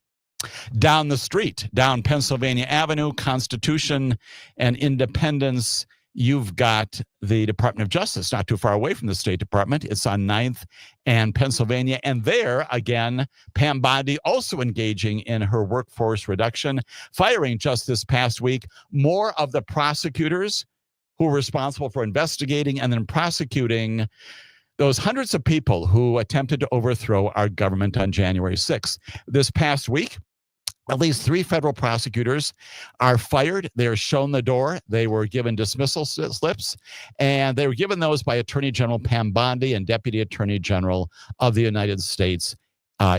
Down the street, down Pennsylvania Avenue, Constitution and Independence, you've got the Department of Justice, not too far away from the State Department. It's on 9th and Pennsylvania. And there, again, Pam Bondi also engaging in her workforce reduction, firing just this past week more of the prosecutors who were responsible for investigating and then prosecuting those hundreds of people who attempted to overthrow our government on January 6th. This past week, at least 3 federal prosecutors are fired. They are shown the door. They were given dismissal slips, and they were given those by Attorney General Pam Bondi and Deputy Attorney General of the United States.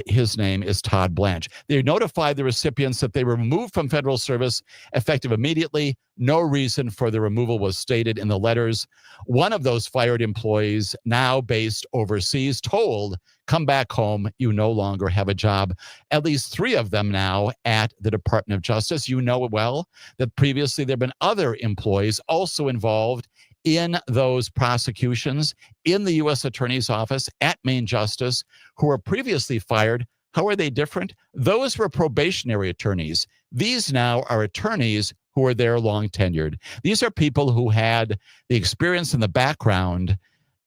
His name is Todd Blanche. They notified the recipients that they were removed from federal service effective immediately. No reason for the removal was stated in the letters. One of those fired employees, now based overseas, told, come back home, you no longer have a job. At least 3 of them now at the Department of Justice. You know well that previously there have been other employees also involved in those prosecutions in the U.S. Attorney's Office at Main Justice who were previously fired. How are they different? Those were probationary attorneys. These now are attorneys who are there long tenured. These are people who had the experience and the background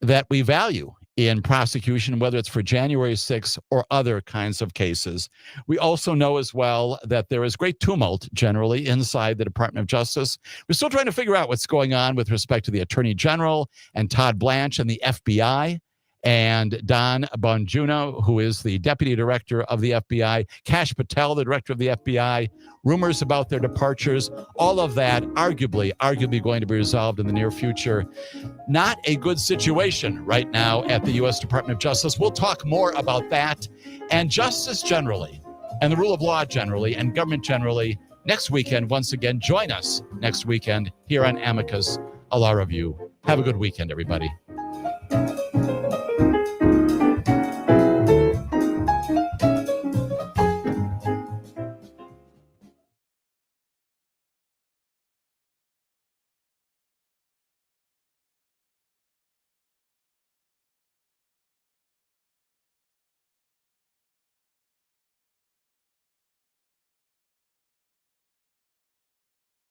that we value in prosecution, whether it's for January 6th or other kinds of cases. We also know as well that there is great tumult generally inside the Department of Justice. We're still trying to figure out what's going on with respect to the Attorney General and Todd Blanche and the FBI. And Don Bongiorno, who is the Deputy Director of the FBI, Kash Patel, the Director of the FBI, rumors about their departures, all of that arguably going to be resolved in the near future. Not a good situation right now at the U.S. Department of Justice. We'll talk more about that and justice generally, and the rule of law generally, and government generally next weekend. Once again, join us next weekend here on Amicus, a Law Review. Have a good weekend, everybody.